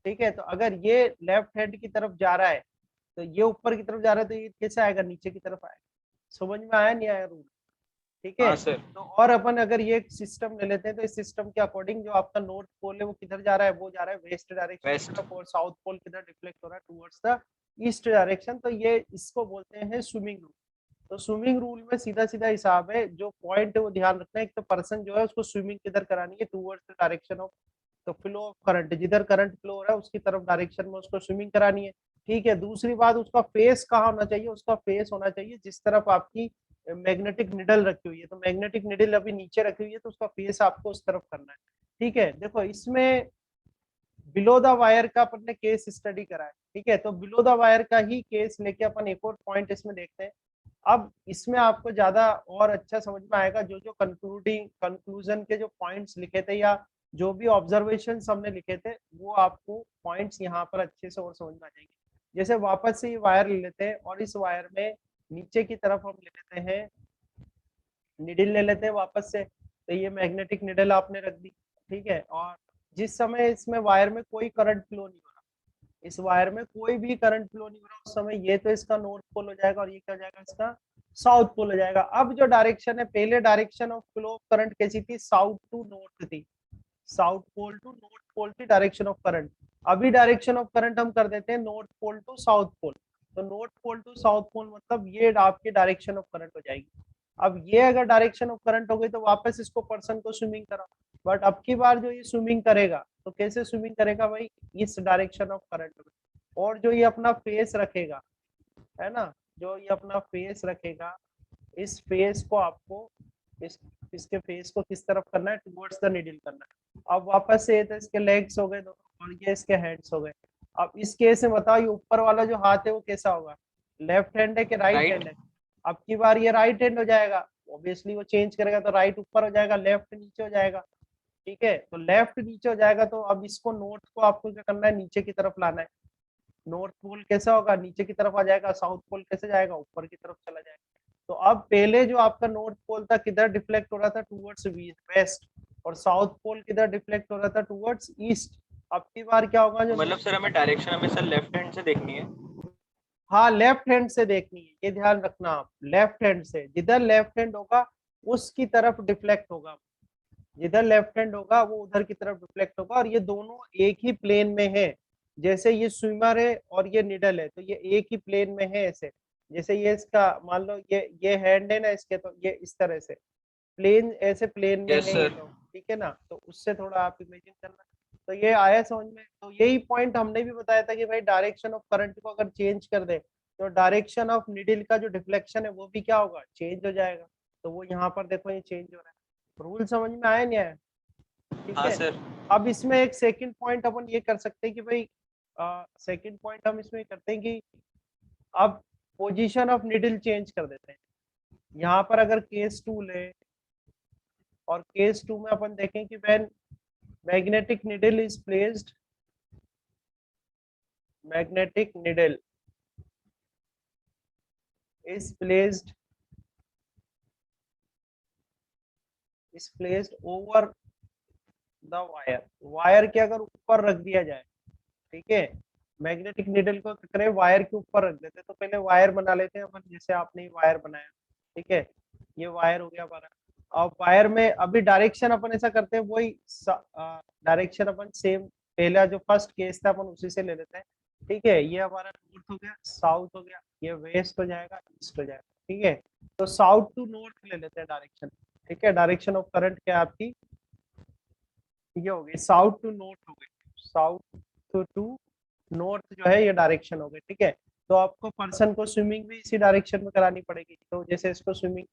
ठीक है, तो अगर ये लेफ्ट हैंड की तरफ जा रहा है तो ये ऊपर की तरफ जा रहा है, तो ये कैसे आएगा, नीचे की तरफ आएगा। समझ में आया नहीं आया रूल। ठीक है, हाँ सर। तो और अपन अगर ये सिस्टम ले लेते हैं तो इस सिस्टम के अकॉर्डिंग जो आपका नॉर्थ पोल है वो किधर जा रहा है, वो जा रहा है वेस्ट डायरेक्शन की वेस्ट। तरफ, और साउथ पोल किधर डिफ्लेक्ट हो रहा है, टुवर्ड्स द ईस्ट डायरेक्शन। तो ये इसको बोलते हैं स्विमिंग रूल। तो स्विमिंग रूल में सीधा सीधा हिसाब है, जो पॉइंट है वो ध्यान रखना है, एक तो पर्सन जो है उसको स्विमिंग किधर करानी है, टुवर्ड्स द डायरेक्शन ऑफ तो फ्लो ऑफ करंट, जिधर करंट फ्लो हो रहा है उसकी तरफ डायरेक्शन में उसको स्विमिंग करानी है। ठीक है, दूसरी बात उसका फेस कहाँ होना चाहिए, उसका फेस होना चाहिए जिस तरफ आपकी मैग्नेटिक निडल रखी हुई है। तो मैग्नेटिक निडल अभी नीचे रखी हुई है तो उसका फेस आपको उस तरफ करना है। ठीक है, देखो इसमें बिलो द वायर का अपन ने केस स्टडी करा है। ठीक है, तो बिलो द वायर का ही केस लेके अपन एक और पॉइंट इसमें देखते हैं। अब इसमें आपको ज्यादा और अच्छा समझ में आएगा, जो जो कंक्लूजन के जो पॉइंट्स लिखे थे या जो भी ऑब्जर्वेशन हमने लिखे थे वो आपको पॉइंट्स यहाँ पर अच्छे से और समझ में आ जाएंगे। जैसे वापस से ये वायर ले लेते हैं और इस वायर में नीचे की तरफ हम ले लेते हैं निडल ले लेते हैं वापस से। तो ये मैग्नेटिक निडल आपने रख दी। ठीक है, और जिस समय इसमें वायर में कोई करंट फ्लो नहीं हो रहा, इस वायर में कोई भी करंट फ्लो नहीं हो रहा उस समय ये तो इसका नॉर्थ पोल हो जाएगा और ये क्या हो जाएगा इसका साउथ पोल हो जाएगा। अब जो डायरेक्शन है, पहले direction of flow of current कैसी थी, साउथ टू नॉर्थ थी, south pole to north pole थी डायरेक्शन ऑफ करंट। अभी डायरेक्शन ऑफ करंट हम कर देते हैं north pole to south pole. तो north pole to south pole मतलब ये आपकी डायरेक्शन ऑफ करंट हो जाएगी। अब ये अगर डायरेक्शन ऑफ करंट हो गई तो वापस इसको पर्सन को स्विमिंग करा, बट अब की बार जो ये स्विमिंग करेगा तो कैसे स्विमिंग करेगा भाई, इस डायरेक्शन ऑफ करंट में। और जो ये अपना फेस रखेगा, है ना, जो ये अपना फेस रखेगा, इस फेस को आपको इस इसके फेस को किस तरफ करना है, टुवर्ड्स द नीडल करना है। अब वापस से तो इसके लेग्स हो गए दोनों और ये इसके हैंड्स हो गए। अब इस केस में बताओ ये ऊपर वाला जो हाथ है वो कैसा होगा, लेफ्ट हैंड है कि राइट हैंड राइट। है। अब की बार ये राइट हैंड हो जाएगा, ऑब्वियसली वो चेंज करेगा तो राइट ऊपर हो जाएगा, लेफ्ट नीचे हो जाएगा। ठीक है, तो लेफ्ट नीचे हो जाएगा तो अब इसको नॉर्थ को आपको क्या करना है, नीचे की तरफ लाना है। नॉर्थ पोल कैसा होगा, नीचे की तरफ आ जाएगा, साउथ पोल कैसे जाएगा, ऊपर की तरफ चला जाएगा। तो अब पहले जो आपका नॉर्थ पोल था किधर डिफ्लेक्ट हो रहा था, टुवर्ड्स वेस्ट, और साउथ पोल किधर डिफ्लेक्ट हो रहा था, टुवर्ड्स ईस्ट। अब की बार क्या होगा जो मतलब सर हमें डायरेक्शन हमेशा लेफ्ट हैंड से देखनी है। हाँ लेफ्ट हैंड से देखनी है, ये ध्यान रखना आप, लेफ्ट हैंड से, जिधर लेफ्ट हैंड होगा उसकी तरफ डिफ्लेक्ट होगा, जिधर लेफ्ट हैंड होगा वो उधर की तरफ रिफ्लेक्ट होगा। और ये दोनों एक ही प्लेन में है, जैसे ये स्विमर है और ये निडल है तो ये एक ही प्लेन में है ऐसे। जैसे ये इसका मान लो ये हैंड है ना इसके, तो ये इस तरह से प्लेन, ऐसे प्लेन में यस है ये सर। लोग, ठीक है ना। तो उससे थोड़ा आप इमेजिन करना। तो ये आया समझ में। तो यही पॉइंट हमने भी बताया था कि भाई डायरेक्शन ऑफ करंट को अगर चेंज कर दे तो डायरेक्शन ऑफ निडल का जो डिफ्लेक्शन है वो भी क्या होगा, चेंज हो जाएगा। तो वो यहाँ पर देखो ये चेंज हो रहा है। रूल समझ में आया नहीं आया, ठीक हाँ है। सर। अब इसमें एक सेकंड पॉइंट अपन ये कर सकते हैं कि भाई सेकंड पॉइंट हम इसमें करते हैं कि अब पोजीशन ऑफ निडल चेंज कर देते हैं। यहाँ पर अगर केस 2 ले और केस 2 में अपन देखें कि when magnetic needle is placed, magnetic needle is placed over the wire, wire के अगर ऊपर रख दिया जाए, ठीक है, मैग्नेटिक निडल को करें वायर के ऊपर रख देते, तो पहले वायर बना लेते हैं अपन, जैसे आपने वायर बनाया, ठीक है, ये वायर हो गया हमारा। अब वायर में अभी डायरेक्शन अपन ऐसा करते हैं, वही डायरेक्शन अपन सेम पहला जो फर्स्ट केस था अपन उसी से ले लेते हैं। ठीक है, ये हमारा नॉर्थ हो गया, साउथ हो गया, ये वेस्ट हो जाएगा, ईस्ट हो जाएगा। ठीक है, तो साउथ टू नॉर्थ ले लेते हैं डायरेक्शन। ठीक है, डायरेक्शन ऑफ करंट क्या है आपकी, ये हो गई साउथ टू नॉर्थ हो गई, साउथ टू नॉर्थ जो है ये डायरेक्शन हो गई। ठीक है, तो आपको पर्सन को स्विमिंग भी इसी डायरेक्शन में करानी पड़ेगी। तो जैसे इसको स्विमिंग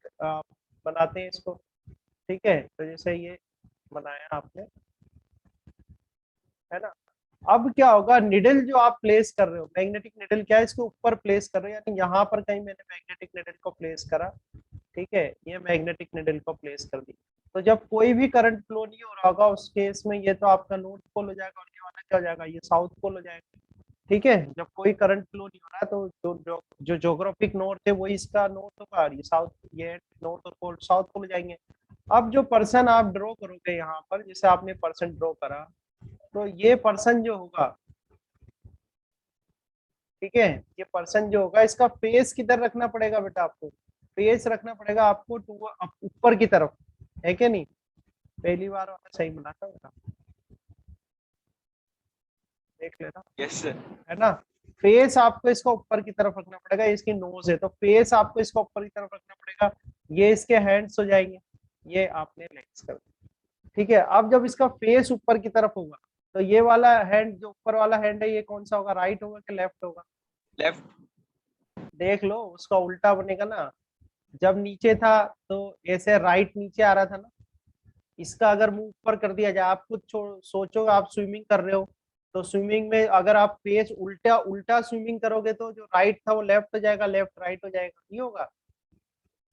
बनाते हैं इसको, ठीक है, तो जैसे ये बनाया आपने, है ना। अब क्या होगा, निडल जो आप प्लेस कर रहे हो, मैग्नेटिक निडल क्या है, इसके ऊपर प्लेस कर रहे हो, यानी यहाँ पर कहीं मैंने मैग्नेटिक निडल को प्लेस करा। ठीक है, ये मैग्नेटिक निडल को प्लेस कर दी। तो जब कोई भी करंट फ्लो नहीं हो रहा होगा उस केस में ये तो आपका नॉर्थ पोल हो जाएगा और ये वाला क्या हो जाएगा, ये साउथ पोल हो जाएगा। ठीक है, जब कोई करंट फ्लो नहीं हो रहा तो जो ज्योग्राफिक नॉर्थ है वही इसका नॉर्थ होगा और ये साउथ, ये नॉर्थ और पोल साउथ पोल हो जाएंगे। अब जो पर्सन आप ड्रॉ करोगे यहाँ पर, जैसे आपने पर्सन ड्रॉ करा, तो ये पर्सन जो होगा, ठीक है, ये पर्सन जो होगा इसका फेस किधर रखना पड़ेगा बेटा, आपको फेस रखना पड़ेगा आपको ऊपर की तरफ, है क्या नहीं। पहली बार वाला सही बना था बेटा, देख लेना, यस सर। है ना। फेस आपको इसको ऊपर की तरफ रखना पड़ेगा, इसकी नोज है तो फेस आपको इसको ऊपर की तरफ रखना पड़ेगा। ये इसके हैंड्स हो जाएंगे, ये आपने लेग्स कर दिया। ठीक है, अब जब इसका फेस ऊपर की तरफ होगा तो ये वाला हैंड, जो ऊपर वाला हैंड है, ये कौन सा होगा, राइट होगा कि लेफ्ट होगा, लेफ्ट। देख लो, उसका उल्टा बनेगा ना। जब नीचे था तो ऐसे राइट नीचे आ रहा था ना, इसका अगर मुंह ऊपर कर दिया जाए, आप खुद सोचो आप स्विमिंग कर रहे हो, तो स्विमिंग में अगर आप फेस उल्टा उल्टा स्विमिंग करोगे तो जो राइट था वो लेफ्ट हो जाएगा, लेफ्ट राइट हो जाएगा, नहीं होगा,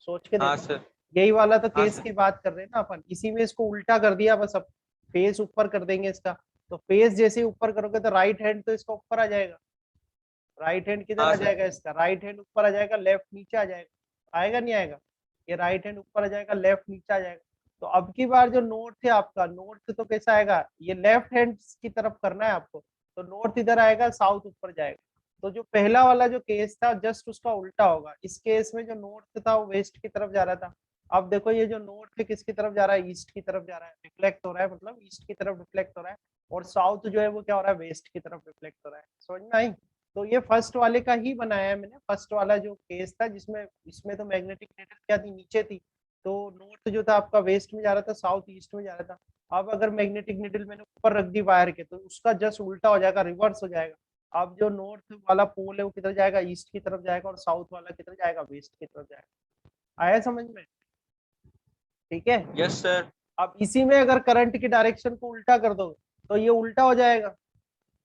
सोच के हाँ देखो। सर। यही वाला तो हाँ केस सर। की बात कर रहे हैं ना अपन, इसी में इसको उल्टा कर दिया बस, अब फेस ऊपर कर देंगे इसका। तो फेस जैसे ही ऊपर करोगे तो राइट हैंड तो इसका ऊपर आ जाएगा, राइट हैंड किधर हाँ आ सर। जाएगा इसका, राइट हैंड ऊपर आ जाएगा, लेफ्ट नीचे आ जाएगा, आएगा नहीं आएगा, ये राइट हैंड ऊपर आ जाएगा, लेफ्ट नीचे आ जाएगा। तो अब की बार जो नोट है आपका, नोट तो कैसा आएगा, ये लेफ्ट हैंड की तरफ करना है आपको, तो नॉर्थ इधर आएगा, साउथ ऊपर जाएगा। तो जो पहला वाला जो केस था जस्ट उसका उल्टा होगा। इस केस में जो नॉर्थ था वो वेस्ट की तरफ जा रहा था। अब देखो ये जो नॉर्थ है किसकी तरफ जा रहा है, ईस्ट की तरफ जा रहा है, रिफ्लेक्ट हो रहा है, मतलब ईस्ट की तरफ रिफ्लेक्ट हो रहा है। और साउथ जो है वो क्या हो रहा है, वेस्ट की तरफ रिफ्लेक्ट हो रहा है। समझ में आई? तो ये फर्स्ट वाले का ही बनाया है मैंने, फर्स्ट वाला जो केस था जिसमें, इसमें तो मैग्नेटिक नीडल क्या थी, नीचे थी, तो नॉर्थ जो था आपका वेस्ट में जा रहा था, साउथ ईस्ट में जा रहा था। अब अगर मैग्नेटिक नीडल मैंने ऊपर रख दी वायर के, तो उसका जस्ट उल्टा हो जाएगा, रिवर्स हो जाएगा। अब जो नॉर्थ वाला पोल है वो किधर जाएगा, ईस्ट की तरफ जाएगा, और साउथ वाला किधर जाएगा, वेस्ट की तरफ जाएगा। आया समझ में? ठीक है। Yes sir. अब इसी में अगर करंट की डायरेक्शन को उल्टा कर दो तो ये उल्टा हो जाएगा।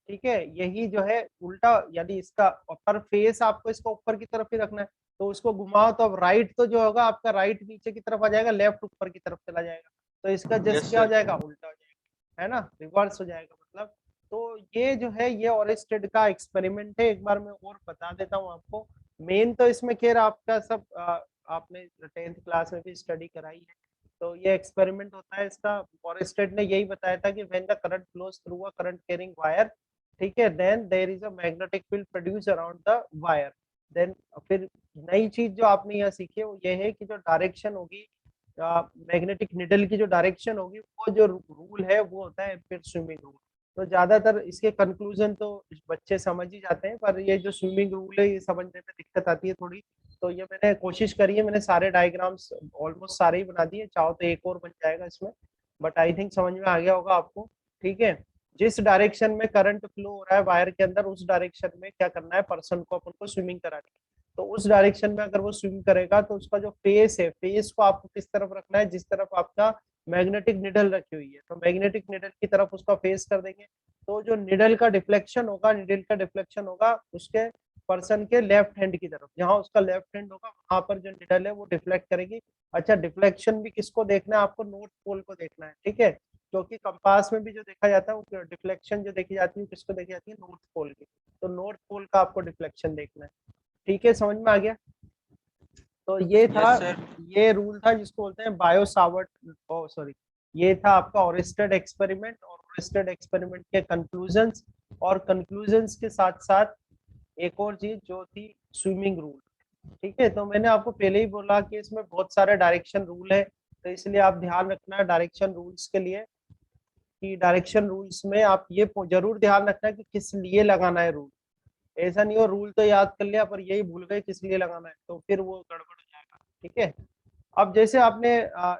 ठीक है, यही जो है उल्टा, यानी इसका पर फेस आपको इसको ऊपर की तरफ ही रखना है। तो उसको घुमाओ तो अब राइट तो जो होगा आपका, राइट नीचे की तरफ आ जाएगा, लेफ्ट ऊपर की तरफ चला जाएगा। तो इसका जस्ट यस क्या हो सर। जाएगा, उल्टा हो जाएगा, है ना, रिवर्स हो जाएगा मतलब। तो ये जो है ये ओरेस्टेड का एक्सपेरिमेंट है, एक बार मैं और बता देता हूँ आपको। मेन तो इसमें खैर आपका सब आपने 10th क्लास में भी स्टडी कराई है। तो ये एक्सपेरिमेंट होता है इसका, ओरेस्टेड ने यही बताया था कि when the current flows through a current carrying wire, ठीक है, then there is a magnetic field produce around the wire. Then फिर नई चीज जो आपने यहाँ सीखी है वो ये है कि जो डायरेक्शन होगी मैग्नेटिक निडल की, जो डायरेक्शन होगी, वो जो रूल है वो होता है फिर स्विमिंग रूल। तो ज्यादातर इसके कंक्लूजन तो बच्चे समझ ही जाते हैं, पर ये जो स्विमिंग रूल है ये समझने में दिक्कत आती है थोड़ी। तो ये मैंने कोशिश करी है, मैंने सारे डायग्राम्स ऑलमोस्ट सारे ही बना दिए, चाहो तो एक और बन जाएगा इसमें, बट आई थिंक समझ में आ गया होगा आपको। ठीक है, जिस डायरेक्शन में करंट फ्लो हो रहा है वायर के अंदर, उस डायरेक्शन में क्या करना है, पर्सन को अपन को स्विमिंग करानी है। तो उस डायरेक्शन में अगर वो स्विम करेगा तो उसका जो फेस है, फेस को आपको किस तरफ रखना है, जिस तरफ आपका मैग्नेटिक निडल रखी हुई है, तो मैग्नेटिक निडल की तरफ उसका फेस कर देंगे। तो जो निडल का डिफ्लेक्शन होगा, निडल का डिफ्लेक्शन होगा उसके पर्सन के लेफ्ट हैंड की तरफ, जहां उसका लेफ्ट हैंड होगा वहां पर जो निडल है वो डिफ्लेक्ट करेगी। अच्छा, डिफ्लेक्शन भी किसको देखना है आपको, नॉर्थ पोल को देखना है। ठीक है, क्योंकि कंपास में भी जो देखा जाता है वो डिफ्लेक्शन जो देखी जाती है किसको देखी जाती है, नॉर्थ पोल की। तो नॉर्थ पोल का आपको डिफ्लेक्शन देखना है। ठीक है, समझ में आ गया? तो ये था, यस सर। ये रूल था जिसको बोलते हैं बायो सावर्ट, ओ सॉरी, ये था आपका ओरेस्टेड एक्सपेरिमेंट, और ओरेस्टेड एक्सपेरिमेंट के कंक्लूजन्स। और कंक्लूजन्स के साथ साथ एक और चीज जो थी, स्विमिंग रूल। ठीक है, तो मैंने आपको पहले ही बोला कि इसमें बहुत सारे डायरेक्शन रूल है, तो इसलिए आप ध्यान रखना है डायरेक्शन रूल्स के लिए, कि डायरेक्शन रूल्स में आप ये जरूर ध्यान रखना है कि किस लिए लगाना है रूल। ऐसा नहीं हो रूल तो याद कर लिया पर यही भूल गए किस लिए लगाना है, तो फिर वो गड़बड़ हो जाएगा। ठीक है, अब जैसे आपने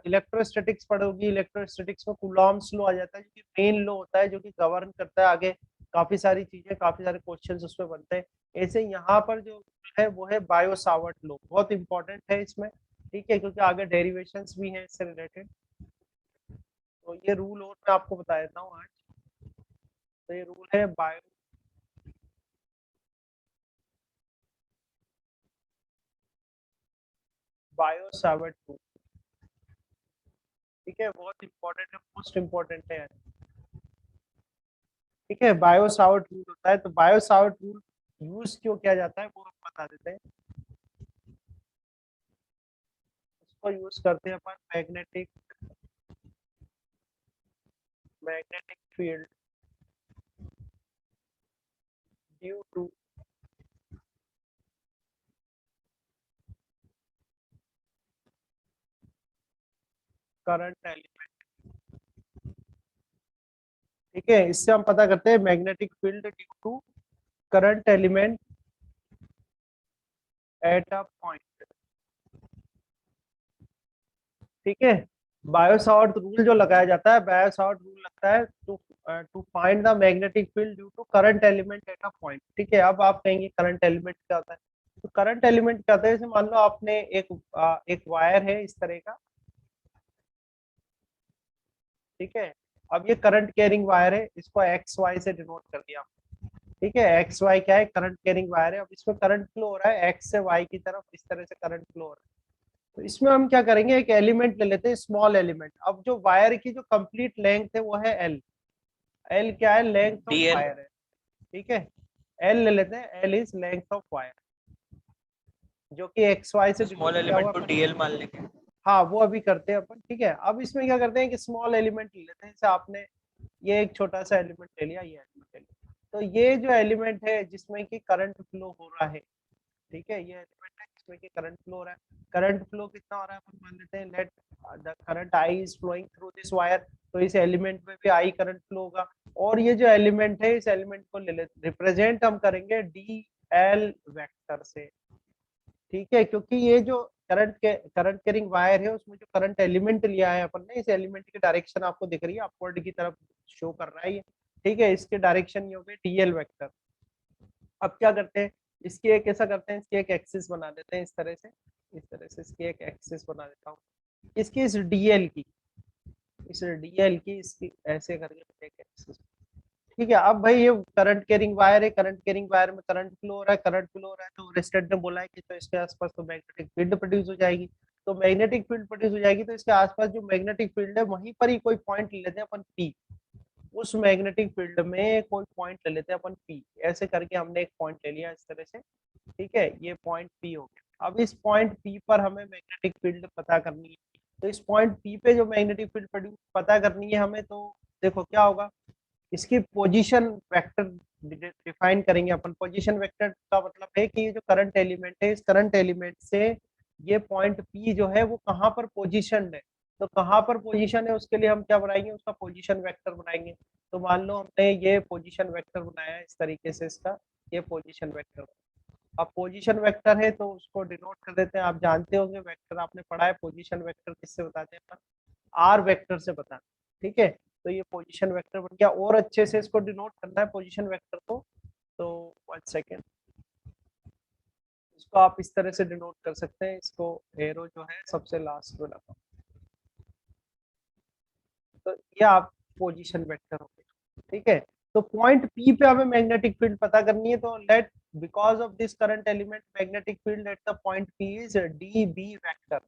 इलेक्ट्रोस्टैटिक्स पढ़ोगी, इलेक्ट्रोस्टैटिक्स में कूलॉम्स लॉ आ जाता है, जो कि मेन लॉ होता है, जो कि गवर्न करता है आगे काफी सारी चीजें, काफी सारे क्वेश्चंस उसमें बनते हैं। ऐसे यहाँ पर जो है वो है बायो सावर्ट लॉ, बहुत इंपॉर्टेंट है इसमें। ठीक है, क्योंकि आगे डेरिवेशंस भी हैं इससे रिलेटेड। तो ये रूल और मैं आपको बता देता हूँ आज। तो ये रूल है बायो सावर्ट रूल। ठीक है, बहुत इंपॉर्टेंट है, मोस्ट इंपॉर्टेंट है। ठीक है, बायो सावर्ट रूल होता है, तो बायो सावर्ट रूल यूज क्यों किया जाता है वो हम बता देते हैं। उसको यूज करते हैं अपन magnetic field due to current element. ठीक है, इससे हम पता करते हैं magnetic field due to current element at a point. ठीक है, बायो सावर्ट रूल जो लगाया जाता है, बायो सावर्ट रूल लगता है to to find the magnetic field due to current element at a point. ठीक है, अब आप कहेंगे करंट एलिमेंट क्या होता है, तो करंट एलिमेंट क्या होता है, जैसे मान लो आपने एक वायर है इस तरह का। ठीक है, अब ये करंट कैरिंग वायर है, इसको एक्स वाई से डिनोट कर दिया। ठीक है, एक्स वाई क्या है, करंट कैरिंग वायर है। अब इसमें करंट फ्लो हो रहा है एक्स से वाई की तरफ, इस तरह से करंट फ्लो हो रहा है। तो इसमें हम क्या करेंगे, एक एलिमेंट ले लेते हैं, स्मॉल एलिमेंट। अब जो वायर की जो कंप्लीट लेंथ है वो है एल। एल क्या है, लेंथ ऑफ डीएल। वायर है। ठीक है, एल ले लेते हैं, L is length of wire, जो कि एक्स वाई से स्मॉल डिनोट किया हुआ एलिमेंट को अपन। डीएल मान लेंगे। हाँ वो अभी करते हैं अपन, ठीक है। अब इसमें क्या करते हैं कि स्मॉल एलिमेंट ले लेते हैं, जैसे आपने ये एक छोटा सा एलिमेंट ले लिया, ये एलिमेंट ले लिया, तो ये जो एलिमेंट है जिसमें कि करंट फ्लो हो रहा है, ठीक है, ये एलिमेंट है जिसमें कि करंट फ्लो हो रहा है। करंट फ्लो कितना हो रहा है अपन मान लेते हैं, let the current I is flowing through this wire, तो इस एलिमेंट में भी आई करंट फ्लो होगा। और ये जो एलिमेंट है, इस एलिमेंट को ले लेते, रिप्रेजेंट हम करेंगे डी एल वेक्टर से, ठीक है, क्योंकि ये जो करंट कैरिंग वायर है उसमें जो करंट एलिमेंट लिया है अपन ने, इस एलिमेंट की डायरेक्शन आपको दिख रही है, अपवर्ड की तरफ शो कर रहा है ये, ठीक है, इसके डायरेक्शन ये हो गई डीएल वेक्टर। अब क्या करते हैं, इसकी एक ऐसा करते हैं, इसकी एक एक्सिस बना देते हैं इस तरह से, इस तरह से इसकी एक एक्सिस बना देता हूँ, इसकी इस डीएल की, इस डीएल की इसकी ऐसे करके एक एक्सिस, ठीक है। अब भाई ये करंट कैरिंग वायर है, करंट कैरिंग वायर में करंट फ्लो हो रहा है, करंट फ्लो हो रहा है, तो रेस्टेंट ने बोला है कि तो इसके आसपास तो मैग्नेटिक फील्ड प्रोड्यूस हो जाएगी, तो मैग्नेटिक फील्ड प्रोड्यूस हो जाएगी, तो इसके आसपास जो मैग्नेटिक फील्ड है वहीं पर ही कोई पॉइंट ले लेते हैं अपन पी, उस मैग्नेटिक फील्ड में कोई पॉइंट ले लेते हैं अपन पी, ऐसे करके हमने एक पॉइंट ले लिया इस तरह से, ठीक है, ये पॉइंट पी हो गया। अब इस पॉइंट पी पर हमें मैग्नेटिक फील्ड पता करनी है, तो इस पॉइंट पी पे जो मैग्नेटिक फील्ड पता करनी है हमें, तो देखो क्या होगा, इसकी पोजीशन वेक्टर डिफाइन करेंगे अपन। पोजीशन वेक्टर का मतलब है कि ये जो करंट एलिमेंट है, इस करंट एलिमेंट से ये पॉइंट पी जो है वो कहाँ पर पोजीशन है, तो कहाँ पर पोजीशन है उसके लिए हम क्या बनाएंगे, उसका पोजीशन वेक्टर बनाएंगे। तो मान लो हमने ये पोजीशन वेक्टर बनाया है इस तरीके से, इसका ये पोजीशन वेक्टर। अब पोजीशन वेक्टर है तो उसको डिनोट कर देते हैं, आप जानते होंगे वेक्टर आपने पढ़ा है, पोजीशन वेक्टर किससे बताते हैं अपन, आर वेक्टर से बताते हैं, ठीक है। तो ये पोजीशन वेक्टर बन गया, और अच्छे से इसको डिनोट करना है पोजीशन वेक्टर को, तो 1 सेकेंड, इसको आप इस तरह से डिनोट कर सकते हैं, इसको एरो जो है सबसे लास्ट में लगा, तो ये आप पोजीशन वेक्टर हो गए, ठीक है। तो पॉइंट पी पे हमें मैग्नेटिक फील्ड पता करनी है, तो let because of this current element magnetic field at the point P is D B vector,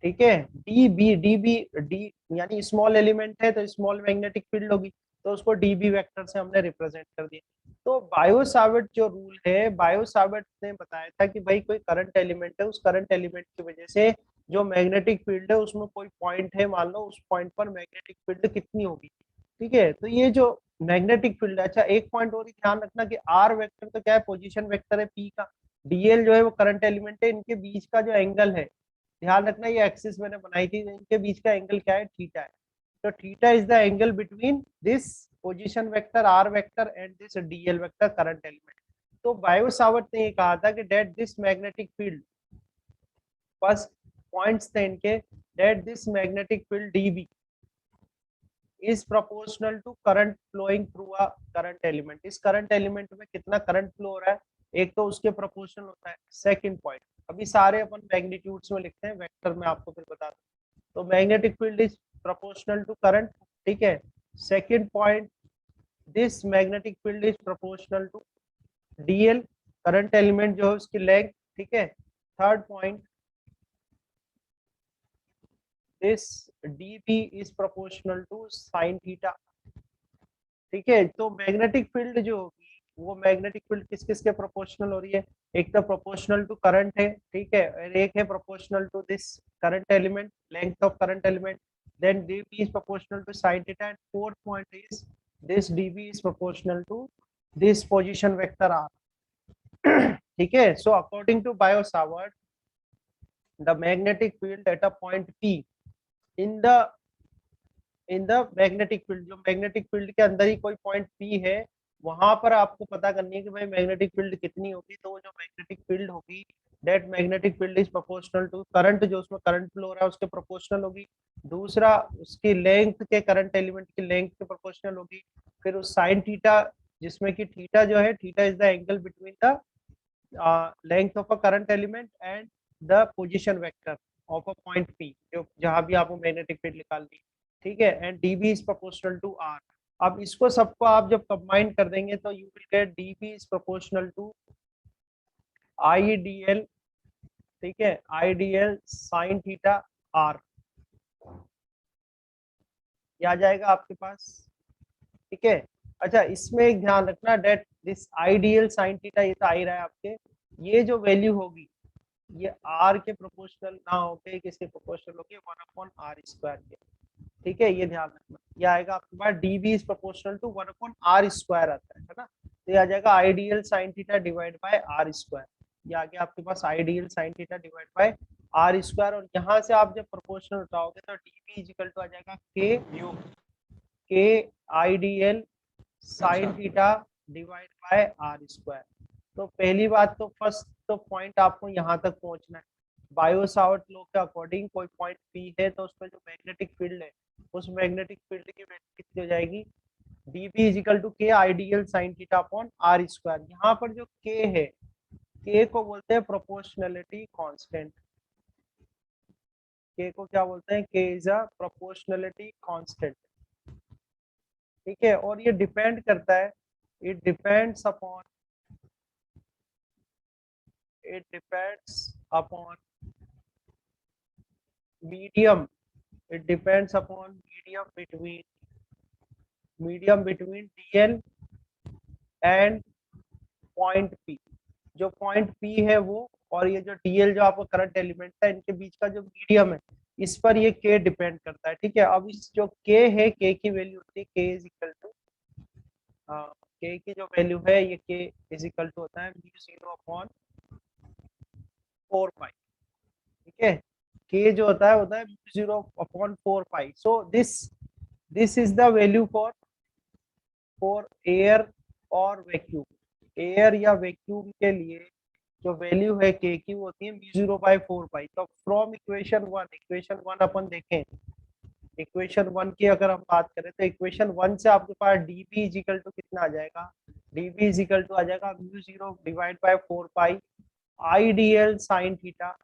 ठीक है, डी बी, डी यानी स्मॉल एलिमेंट है तो स्मॉल मैग्नेटिक फील्ड होगी, तो उसको डी बी वेक्टर से हमने रिप्रेजेंट कर दिया। तो बायो सावर्ट जो रूल है, बायो सावर्ट ने बताया था कि भाई कोई करंट एलिमेंट है, उस करंट एलिमेंट की वजह से जो मैग्नेटिक फील्ड है उसमें कोई पॉइंट है, मान लो उस पॉइंट पर मैग्नेटिक फील्ड कितनी होगी, ठीक है। तो ये जो मैग्नेटिक फील्ड है, अच्छा एक पॉइंट और ध्यान रखना कि आर वेक्टर तो क्या है, पोजीशन वेक्टर है पी का, डीएल जो है वो करंट एलिमेंट है, इनके बीच का जो एंगल है, ध्यान रखना ये एक्सिस मैंने बनाई थी, इनके बीच का एंगल क्या है, थीटा है, तो theta is the angle between this position vector R vector and this DL vector current element. तो बायो सावर्ट ने ये कहा था कि that this magnetic field, first points थे इनके, that this magnetic field DB is proportional to current flowing through a current element, इस current element में कितना करंट फ्लो हो रहा है, एक तो उसके प्रोपोर्शनल होता है। सेकंड पॉइंट, अभी सारे अपन मैग्नीट्यूड्स में लिखते हैं, वेक्टर में आपको फिर बता दूं, तो magnetic field is proportional to current, ठीक है। Second point, this magnetic field is proportional to DL, current element जो है उसकी लेंथ, ठीक है। Third point, this dp is proportional to sine theta, ठीक है। तो मैग्नेटिक फील्ड जो होगी वो मैग्नेटिक फील्ड किस किस के प्रोपोर्शनल हो रही है, एक तो प्रोपोर्शनल टू करंट है, ठीक है, और एक है proportional to this current element, length of current element, then dp is proportional to sin theta, and fourth point is this dv is proportional to this position vector r, ठीक है। So according to Biot-Savart, the magnetic field at a point p in the magnetic field, जो magnetic field के अंदर ही कोई point P है, वहां पर आपको पता करनी है कि भाई मैग्नेटिक फील्ड कितनी होगी, तो वो जो मैग्नेटिक फील्ड होगी, that magnetic field is proportional to current, जो उसमें करंट फ्लो हो रहा है उसके प्रोपोर्शनल होगी। दूसरा, उसकी लेंथ के, करंट एलिमेंट की लेंथ के प्रोपोर्शनल होगी। फिर उस साइन थीटा, जिसमें कि थीटा जो है, theta is the angle between the length of a current element and the position vector of a point P, जो जहां भी आपको मैग्नेटिक फील्ड निकालनी, ठीक है, and dB is proportional to r। अब इसको सबको आप जब कंबाइन कर देंगे तो you will get dB is proportional to IDL, ठीक है, IDL साइन थीटा r, ये आ जाएगा आपके पास, ठीक है। अच्छा इसमें एक ध्यान रखना, that this IDL sine theta, ये तो आ ही रहा है आपके, ये जो वैल्यू होगी ये आर के प्रोपोर्शनल ना होके किसके प्रोपोर्शनल होगी, 1/r² के। ठीक है, ये ध्यान रखना। ये आएगा आपके पास dv is proportional to 1/r² आता है ना। तो ये आ जाएगा I dl sine theta divide by r²। ये आ गया आपके पास I dl sine theta divide by r²। और यहाँ से आप जब प्रोपोर्शनल उठाओगे तो dv इज इक्वल टू आ जाएगा म्यू। k आइडियल साइन अच्छा, थीटा डिवाइड बाय r²। तो पहली बात तो फर्स्ट तो पॉइंट आपको यहाँ तक पहुंचना है। बायो सावर्ट लॉ के अकॉर्डिंग कोई पॉइंट पी है तो उसमें जो मैग्नेटिक फील्ड है उस मैग्नेटिक फील्ड की वैल्यू कितनी हो जाएगी, dp is equal to k ideal sine theta upon r²। यहाँ पर जो k है, k को बोलते हैं प्रोपोर्शनलिटी कांस्टेंट। k को क्या बोलते हैं, k is a proportionality constant. ठीक है, और ये डिपेंड करता है, it depends upon medium, it depends upon medium between dl and point p। जो पॉइंट p है वो, और ये जो dl जो आपका करंट एलिमेंट है, इनके बीच का जो मीडियम है, इस पर ये k डिपेंड करता है। ठीक है, अब इस जो k है, k की वैल्यू होती है k is equal to, k की जो वैल्यू है ये k इज इक्वल टू होता है μ0/4 पाई। ठीक है, k जो होता है 0/4 pi. So this is the value for air और वैक्यूम। एयर या वैक्यूम के लिए जो वैल्यू है k की वो होती है μ0/4 पाई। तो फ्रॉम इक्वेशन वन अपन देखें, इक्वेशन वन की अगर हम बात करें तो इक्वेशन वन से आपके पास dp इज इक्वल टू कितना आ जाएगा, dp इज इक्वल टू आ जाएगा μ0/4 pi I dl sine theta,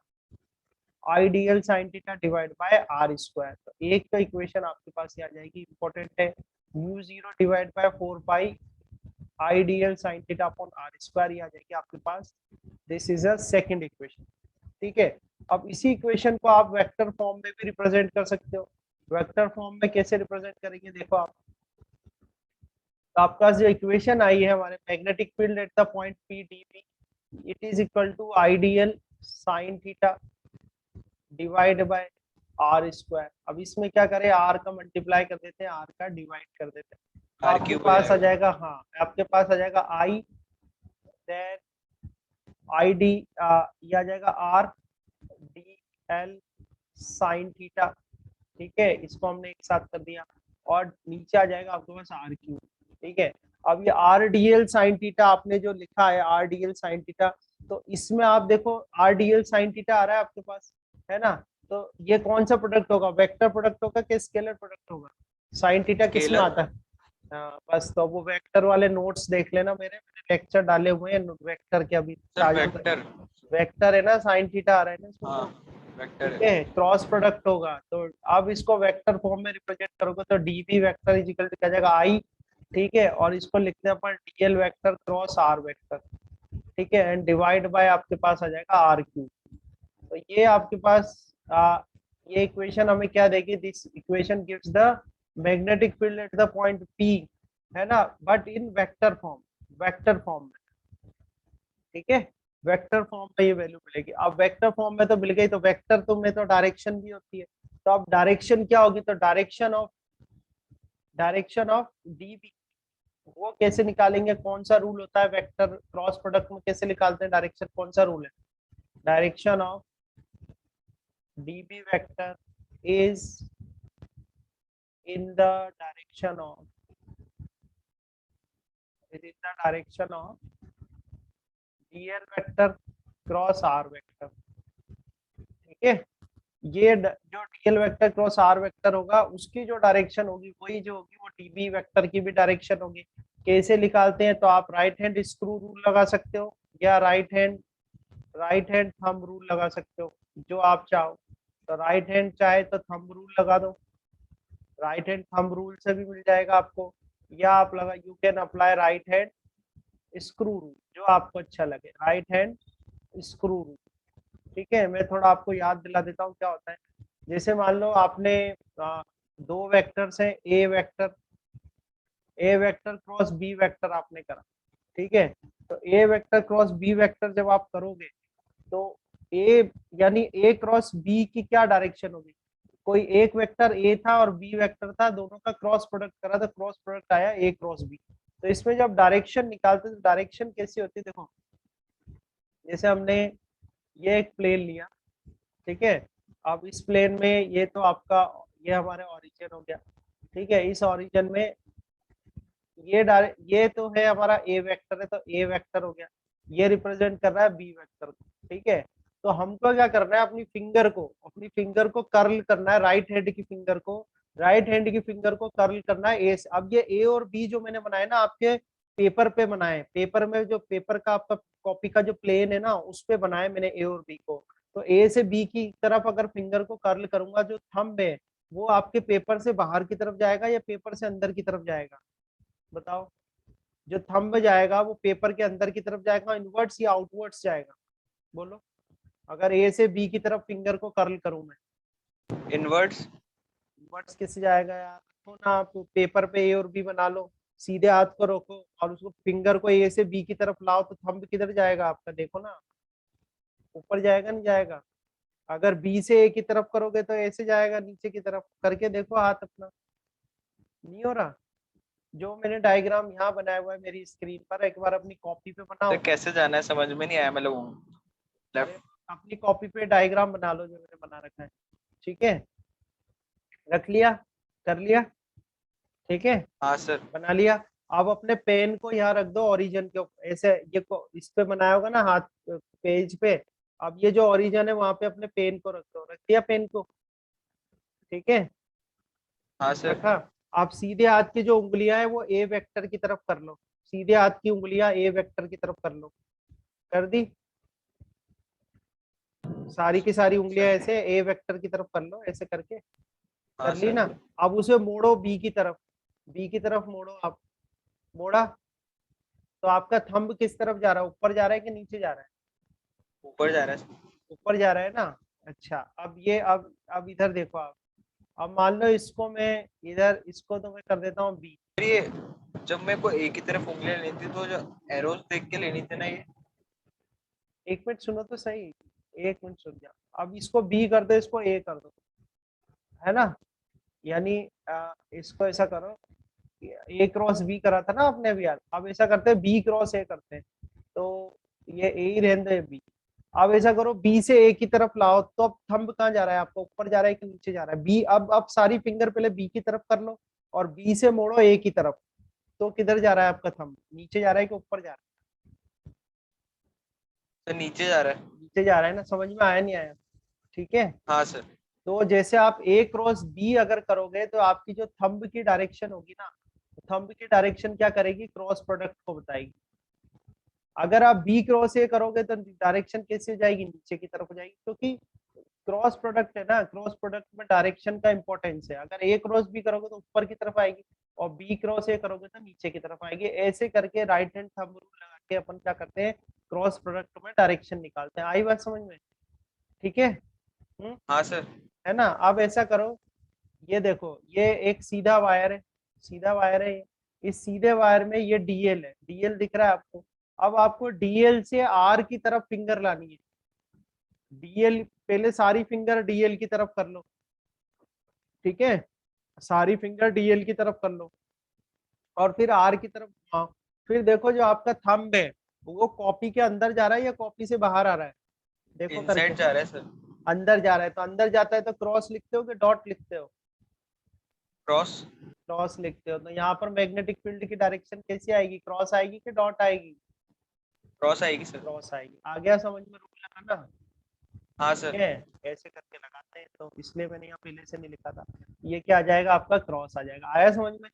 I dl sine theta divide by r²। तो एक तो इक्वेशन आपके पास ये आ जाएगी, इंपॉर्टेंट है, μ0/4 pi I dl sine theta upon r², ये आ जाएगी आपके पास। This is a second equation. ठीक है, अब इसी इक्वेशन को आप वेक्टर फॉर्म में भी रिप्रेजेंट कर सकते हो। वेक्टर फॉर्म में कैसे रिप्रेजेंट करेंगे, देखो आप, तो आपका जो इक्वेशन आई है हमारे, magnetic field at the point p dp, it is equal to ideal sine theta divide by r²। अब इसमें क्या करें, r का मल्टीप्लाई कर देते हैं, r का डिवाइड कर देते हैं, तो आर आपके क्यूब हो पास आ जाएगा। जाएगा, हाँ आपके पास आ जाएगा i, देन आई डी, ये आ जाएगा r dl साइन थीटा। ठीक है, इसको हमने एक साथ कर दिया, और नीचे आ जाएगा आपके पास r³। ठीक है, अब ये r dl साइन थीटा आपने जो लिखा है r dl साइन थीटा, तो इसमें आप देखो r dl साइन थीटा आ रहा है आपके पास, है ना। तो ये कौन सा प्रोडक्ट होगा, वेक्टर प्रोडक्ट होगा कि स्केलर प्रोडक्ट होगा, साइन थीटा किस में स्केलर। आता है, बस तो वो वेक्टर वाले नोट्स देख लेना, मैंने लेक्चर डाले हुए हैं वेक्टर के, अभी सर ताजा वेक्टर। वेक्टर है ना, साइन थीटा आ रहा है ना इसमें हाँ, तो। वेक्टर ठीक है। है, क्रॉस प्रोडक्ट होगा, तो अब इसको वेक्टर फॉर्म में रिप्रेजेंट करोगे तो dp vector is equal to क्या जाएगा i। ठीक है, और इसको लिखते हैं अपन dl vector cross r vector. ठीक है, एंड डिवाइड बाय आपके पास आ जाएगा r³। तो ये आपके पास ये इक्वेशन हमें क्या देगी, this equation gives the magnetic field at the point p, है ना, बट इन वेक्टर फॉर्म में। ठीक है, वेक्टर फॉर्म में ये वैल्यू मिलेगी। अब वेक्टर फॉर्म में तो मिल गई, तो वेक्टर तो में तो डायरेक्शन भी होती है, तो अब डायरेक्शन क्या होगी, तो डायरेक्शन ऑफ db, वो कैसे निकालेंगे, कौन सा रूल होता है वेक्टर क्रॉस प्रोडक्ट में, कैसे निकालते हैं डायरेक्शन, कौन सा रूल है, direction of db vector is in the direction of dl vector cross r vector. ठीक है, ये जो DL vector cross R vector होगा उसकी जो डायरेक्शन होगी वही जो होगी वो डीबी वेक्टर की भी डायरेक्शन होगी। कैसे निकालते हैं, तो आप राइट हैंड स्क्रू रूल लगा सकते हो, या राइट हैंड थंब रूल लगा सकते हो, जो आप चाहो। तो राइट हैंड चाहे तो थंब रूल लगा दो, राइट हैंड थंब रूल से भी मिल जाएगा आपको, या आप लगा, you can apply right hand screw rule, जो आपको अच्छा लगे, राइट हैंड स्क्रू रूल। ठीक है, मैं थोड़ा आपको याद दिला देता हूँ क्या होता है। जैसे मान लो आपने दो वेक्टर्स हैं, ए वेक्टर क्रॉस बी वेक्टर आपने करा। ठीक है, तो ए वेक्टर क्रॉस बी वेक्टर जब आप करोगे तो ए यानी ए क्रॉस बी की क्या डायरेक्शन होगी, कोई एक वेक्टर ए था और बी वेक्टर था, दोनों का क्रॉस प्रोडक्ट करा तो क्रॉस प्रोडक्ट आया ए क्रॉस बी। तो इसमें जब डायरेक्शन निकालते तो डायरेक्शन कैसी होती है, देखो जैसे हमने ये एक प्लेन लिया, ठीक है। अब इस प्लेन में ये तो आपका ये हमारे ओरिजिन हो गया, ठीक है। इस ओरिजिन में ये तो है हमारा ए वेक्टर है, तो ए वेक्टर हो गया, ये रिप्रेजेंट कर रहा है बी वेक्टर को, ठीक है। तो हमको क्या करना है, अपनी फिंगर को कर्ल करना है, राइट हैंड की फिंगर को कर्ल करना है ए से। अब ये ए और बी जो मैंने बनाए ना आपके पेपर पे बनाए, पेपर में जो पेपर का आपका कॉपी का जो प्लेन है ना उस पे बनाए मैंने ए और बी को। तो ए से बी की तरफ अगर फिंगर को कर्ल करूंगा, जो थंब है वो आपके पेपर से बाहर की तरफ जाएगा या पेपर से अंदर की तरफ जाएगा, बताओ। जो थंब जाएगा वो पेपर के अंदर की तरफ जाएगा, इनवर्ट्स या आउटवर्ड्स जाएगा, बोलो। अगर ए से बी की तरफ फिंगर को कर्ल करूं मैं, इनवर्ड्स। इनवर्ट्स किससे जाएगा यार, तो ना आप पेपर पे ए और बी बना लो, सीधे हाथ को रोको और उसको फिंगर को ए से बी की तरफ लाओ, तो थंब किधर जाएगा आपका, देखो ना, ऊपर जाएगा नहीं जाएगा। अगर बी से ए की तरफ करोगे तो ऐसे जाएगा नीचे की तरफ, करके देखो हाथ अपना, नहीं हो रहा। जो मैंने डायग्राम यहाँ बनाया हुआ है मेरी स्क्रीन पर, एक बार अपनी कॉपी पे तो बनाओ। कैसे जाना है समझ में नहीं आया, मैं लोगों अरे लेफ्ट। अपनी कॉपी पे डायग्राम बना लो जो मैंने बना रखा है, ठीक है। रख लिया, कर लिया, ठीक है, हाँ सर। बना लिया। अब अपने पेन को यहाँ रख दो ओरिजिन के ऊपर, ऐसे ये इस पे बनाया होगा ना हाथ पेज पे। अब ये जो ओरिजिन है वहां पे अपने पेन को रख दो, रख दिया पेन को, ठीक है, हाँ सर। रखा। आप सीधे हाथ की जो उंगलियां है वो ए वेक्टर की तरफ कर लो, सीधे हाथ की उंगलियां ए वेक्टर की तरफ कर लो, कर दी, सारी की सारी उंगलियां सर। ऐसे ए वेक्टर की तरफ कर लो, ऐसे करके हाँ कर ली सर। ना। अब उसे मोड़ो बी की तरफ, बी की तरफ मोड़ो आप, मोड़ा तो आपका थंब किस तरफ जा रहा है, ऊपर जा रहा है कि नीचे जा रहा है, ऊपर जा रहा है सर। ऊपर जा रहा है ना। अच्छा अब ये अब इधर देखो आप, अब मान लो इसको मैं इधर, इसको तो मैं कर देता हूँ बी। फिर ये जब मेरे को एक ही तरफ उंगलियां लेनी थी तो जो एरोज देख के लेनी थी ना ये। एक मिनट सुनो तो सही, एक मिनट सुन जाओ। अब इसको बी कर दो, इसको ए कर दो, है ना। यानी इसको ऐसा करो, ए क्रॉस बी करा था ना आपने अभी यार, अब ऐसा करते हैं बी क्रॉस ए करते हैं, तो ये ए ही रहने दो बी। अब ऐसा करो बी से ए की तरफ लाओ, तो अब थंब कहाँ जा रहा है आपका, ऊपर जा रहा है कि नीचे जा रहा है, बी। अब सारी फिंगर पहले बी की तरफ कर लो और बी से मोड़ो ए की तरफ, तो किधर जा रहा है आपका थंब, नीचे जा रहा है कि ऊपर जा रहा तो नीचे जा रहा है। है, नीचे जा रहा है ना, समझ में आया नहीं आया, ठीक है। हाँ सर। तो जैसे आप ए क्रॉस बी अगर करोगे तो आपकी जो थंब की डायरेक्शन होगी ना, थंब की डायरेक्शन क्या करेगी, क्रॉस प्रोडक्ट को बताएगी। अगर आप बी क्रॉस ए करोगे तो डायरेक्शन कैसे जाएगी, नीचे की तरफ जाएगी, क्योंकि क्रॉस प्रोडक्ट है ना, क्रॉस प्रोडक्ट में डायरेक्शन का इंपॉर्टेंस है। अगर ए क्रॉस बी करोगे तो ऊपर की तरफ आएगी और बी क्रॉस ए करोगे तो नीचे की तरफ आएगी। ऐसे करके राइट हैंड थंब रूल लगा के अपन क्या करते हैं, क्रॉस प्रोडक्ट में डायरेक्शन निकालते हैं। आई बात समझ में, ठीक है। हाँ सर। है ना। अब ऐसा करो, ये देखो ये एक सीधा वायर है, सीधा वायर है ये। इस सीधे वायर में ये डीएल है, डीएल दिख रहा है आपको। अब आपको डीएल से आर की तरफ फिंगर लानी है, डीएल पहले सारी फिंगर डीएल की तरफ कर लो, ठीक है, सारी फिंगर डीएल की तरफ कर लो और फिर आर की तरफ घुमाओ। फिर देखो जो आपका थंब है वो कॉपी के अंदर जा रहा है या कॉपी से बाहर आ रहा है, देखो करके। इनसाइड जा रहा है सर। अंदर जा रहा है, तो अंदर जाता है तो क्रॉस लिखते हो कि डॉट लिखते हो, क्रॉस। क्रॉस लिखते हो। तो यहाँ पर मैग्नेटिक फील्ड की डायरेक्शन कैसी आएगी, क्रॉस आएगी कि डॉट आएगी, क्रॉस आएगी सर। क्रॉस आएगी। आ गया समझ में रूल लगाना, हाँ ठीक सर। है। ऐसे करके लगाते हैं, तो इसलिए मैंने यहाँ पहले से नहीं लिखा था। ये क्या आ जाएगा आपका, क्रॉस आ जाएगा। आया समझ में।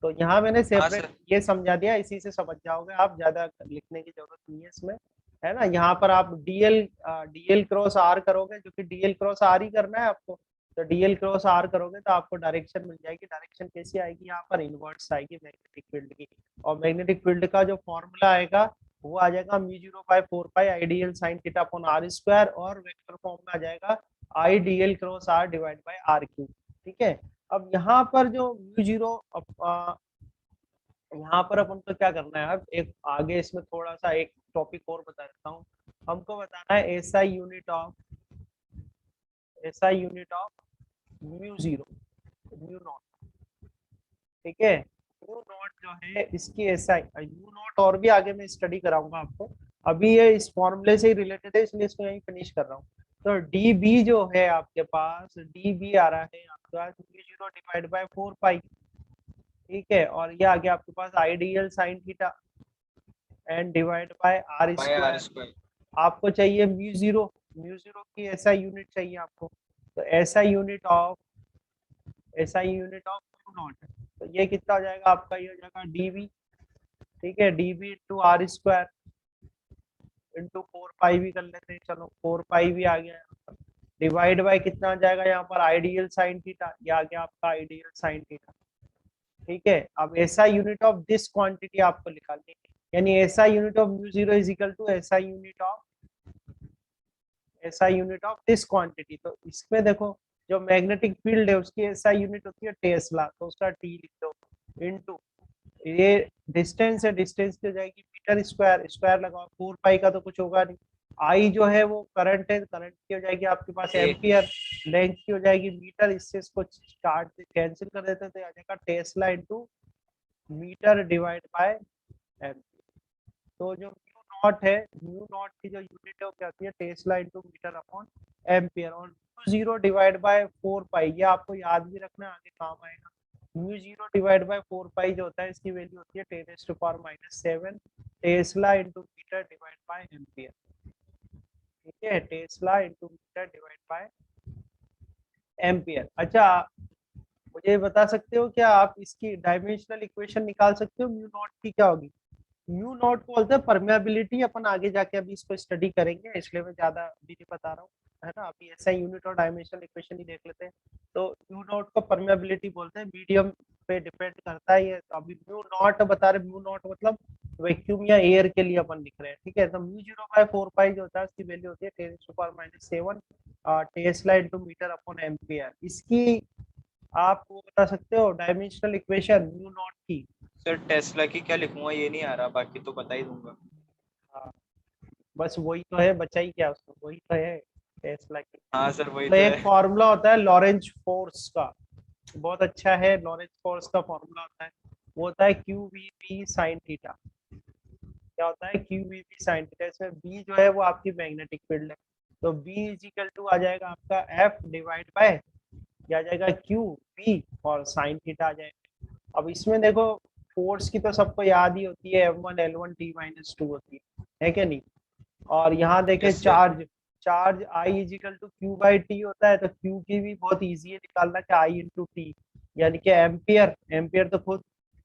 तो यहाँ मैंने हाँ सेपरेट सर। ये समझा दिया, इसी से समझ जाओगे आप, ज्यादा लिखने की जरूरत नहीं है इसमें, है ना। यहाँ पर आप डीएल डीएल क्रॉस आर करोगे, जो कि डीएल क्रॉस आर ही करना है आपको। तो डीएल क्रॉस आर करोगे तो आपको डायरेक्शन मिल जाएगी। डायरेक्शन कैसी आएगी, यहाँ पर इनवर्ट्स आएगी मैग्नेटिक फील्ड की। और मैग्नेटिक फील्ड का जो फॉर्मूला आएगा वो आ जाएगा μ0/4 I dl sine theta upon r square, और वेक्टर फॉर्म में आ जाएगा I dl cross r divide by r cube, ठीक है। अब यहाँ पर जो μ0, यहाँ पर अपन को क्या करना है, अब एक आगे इसमें थोड़ा सा एक टॉपिक और बता देता हूँ। हमको बताना है SI unit of mu zero, mu naught, ठीक है। म्यू नॉट जो है इसकी एसआई, म्यू नॉट और भी आगे मैं स्टडी कराऊंगा आपको, अभी ये इस फॉर्मूले से ही रिलेटेड है इसलिए इसको यहीं फिनिश कर रहा हूँ। तो डी बी जो है आपके पास, डी बी आ रहा है आपके पास mu zero divide by 4 pi, ठीक है। और ये आ गया आपके पास I dl sine theta and divide by r by r square. Square. आपको चाहिए म्यू जीरो की एसआई यूनिट चाहिए आपको, तो SI unit of mu naught, तो ये कितना हो जाएगा आपका, ये हो जाएगा डीवी, ठीक है। DV into R square into 4 pi भी कर लेते हैं, चलो 4 पाई भी आ गया, डिवाइड बाय कितना आ जाएगा यहाँ पर आइडियल साइन थीटा, ये आ गया आपका आइडियल साइन थीटा, ठीक है। अब SI unit of this quantity आपको निकालनी है, यानी SI unit of mu zero is equal to SI unit of this quantity. तो इसमें देखो जो मैग्नेटिक फील्ड है उसकी एसआई यूनिट होती है टेस्ला, तो उसका टी लिख दो, इनटू ये डिस्टेंस है, डिस्टेंस की हो जाएगी मीटर स्क्वायर, स्क्वायर लगाओ, 4 पाई का तो कुछ होगा नहीं। आई जो है वो करंट है, करंट की हो जाएगी आपके पास ए एम्पियर, लेंथ की हो जाएगी मीटर, इससे इसको स्टार्ट कैंसिल कर देते हैं तो आ जाएगा tesla into metre divide by ampere. तो जो म्यू नॉट है, म्यू नॉट की जो यूनिट है वो क्या होती है tesla into metre upon ampere, और mu zero divide by 4 pi, ये आपको याद भी रखना, आगे काम आएगा। Mu zero divide by 4 pi जो होता है इसकी वैल्यू होती है 10⁻⁻7 tesla into metre divide by ampere, ठीक है। Tesla into metre divide by ampere. अच्छा, मुझे बता सकते हो क्या आप इसकी डायमेंशनल इक्वेशन निकाल सकते हो म्यू नॉट की, क्या होगी? म्यू नॉट को बोलते हैं परमेबिलिटी, अपन आगे जाके अभी इसको स्टडी करेंगे इसलिए मैं ज्यादा अभी नहीं बता रहा हूँ, है ना। अभी ऐसा यूनिट और डायमेंशनल इक्वेशन ही देख लेते हैं। तो म्यू नॉट को परमेबिलिटी बोलते हैं, मीडियम पे डिपेंड करता है ये। तो अभी म्यू नॉट बता रहे, म्यू नॉट मतलब वैक्यूम या एयर के लिए अपन लिख रहे हैं, ठीक है। तो म्यू जीरो बाय 4 पाई जो होता है उसकी वैल्यू होती है 10⁻⁻7 tesla into metre upon ampere. इसकी आप वो बता सकते हो डायमेंशनल इक्वेशन म्यू नॉट की? सर टेस्ला की क्या लिखूंगा ये नहीं आ रहा, बाकी तो बता ही दूंगा। हाँ, बस वही तो है, बचा ही क्या उसको, वही तो है टेस्ला की। हाँ सर वही तो तो एक है। फॉर्मूला होता है लॉरेंज फोर्स का, बहुत अच्छा है, लॉरेंज फोर्स का फॉर्मूला होता है, वो होता है Q V B sine theta. क्या होता है Q V B sine theta, इसमें बी जो है वो आपकी मैग्नेटिक फील्ड है, तो बी इज इक्वल टू आ जाएगा आपका एफ डिवाइड बाय, क्या आ जाएगा क्यू बी, और साइन थीटा आ जाएगा। अब इसमें देखो फोर्स की तो सबको याद ही होती है, F1 L1 T - 2 होती है क्या नहीं? और यहाँ देखे yes sir. Charge, charge I equal to Q by T होता है, तो क्यू की भी बहुत इजी है निकालना, कि आई इंटू टी, यानी कि एम्पियर, एम्पियर तो खुद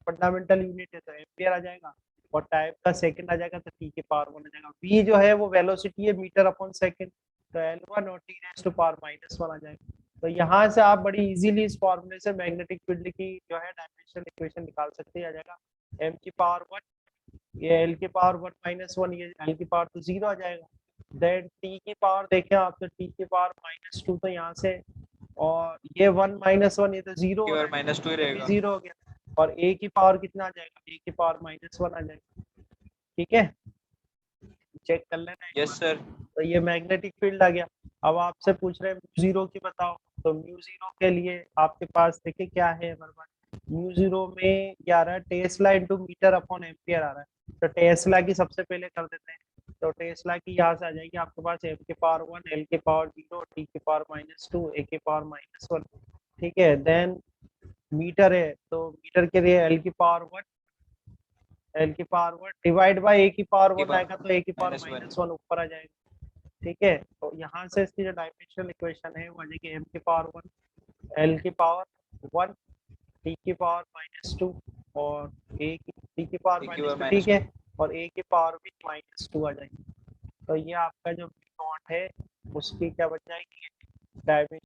फंडामेंटल यूनिट है तो एम्पियर आ जाएगा, और टाइम का सेकंड आ जाएगा तो टी के पावर 1 आ जाएगा। वी जो है वो वेलोसिटी है मीटर अपॉन सेकंड, तो L1 और टी रेज़ टू पावर -1 आ जाएगा। तो यहाँ से आप बड़ी इजीली इस फॉर्मूले से मैग्नेटिक फील्ड की जो है डायमेंशनल इक्वेशन निकाल सकते हैं, आ जाएगा m की पावर 1, ये एल की पावर 1 - 1, ये एल की पावर तो 0 आ जाएगा। देन टी की पावर देखें आप, तो टी की पावर -2 तो यहाँ से, और ये 1 - 1 ये तो 0 की हो रहा बार है, माइनस टू ही ये भी रहेगा। 0 हो गया, और ए की पावर कितना आ जाएगा, ए की पावर -1 आ जाएगा, ठीक है। चेक कर लेना एक यस बार। सर। तो ये मैग्नेटिक फील्ड आ गया। अब आपसे पूछ रहे हैं म्यू जीरो की बताओ, तो म्यू जीरो के लिए आपके पास देखिए क्या है हमारे पास, म्यू जीरो में क्या आ रहा है tesla into metre upon ampere आ रहा है, तो टेस्ला की सबसे पहले कर देते हैं। तो टेस्ला की यहाँ से आ जाएगी आपके पास m के पावर 1, l के पावर 0, t के पावर -2, a के पावर -1, ठीक है। देन मीटर है तो मीटर के लिए l की पावर 1, l की पावर 1 डिवाइड बाय a की पावर की 1 बार आएगा, तो a की पावर -1। -1 ऊपर आ जाएगा, ठीक है। तो यहाँ से इसकी जो डायमेंशनल इक्वेशन है वो आ जाएगी m की पावर 1, l की पावर 1, t की पावर -2, और a की t की पावर की बार -2, ठीक -2। है, और a की पावर भी -2 आ जाएगी। तो ये आपका जो नॉट है उसकी क्या बन जाएगी डायमेंशन।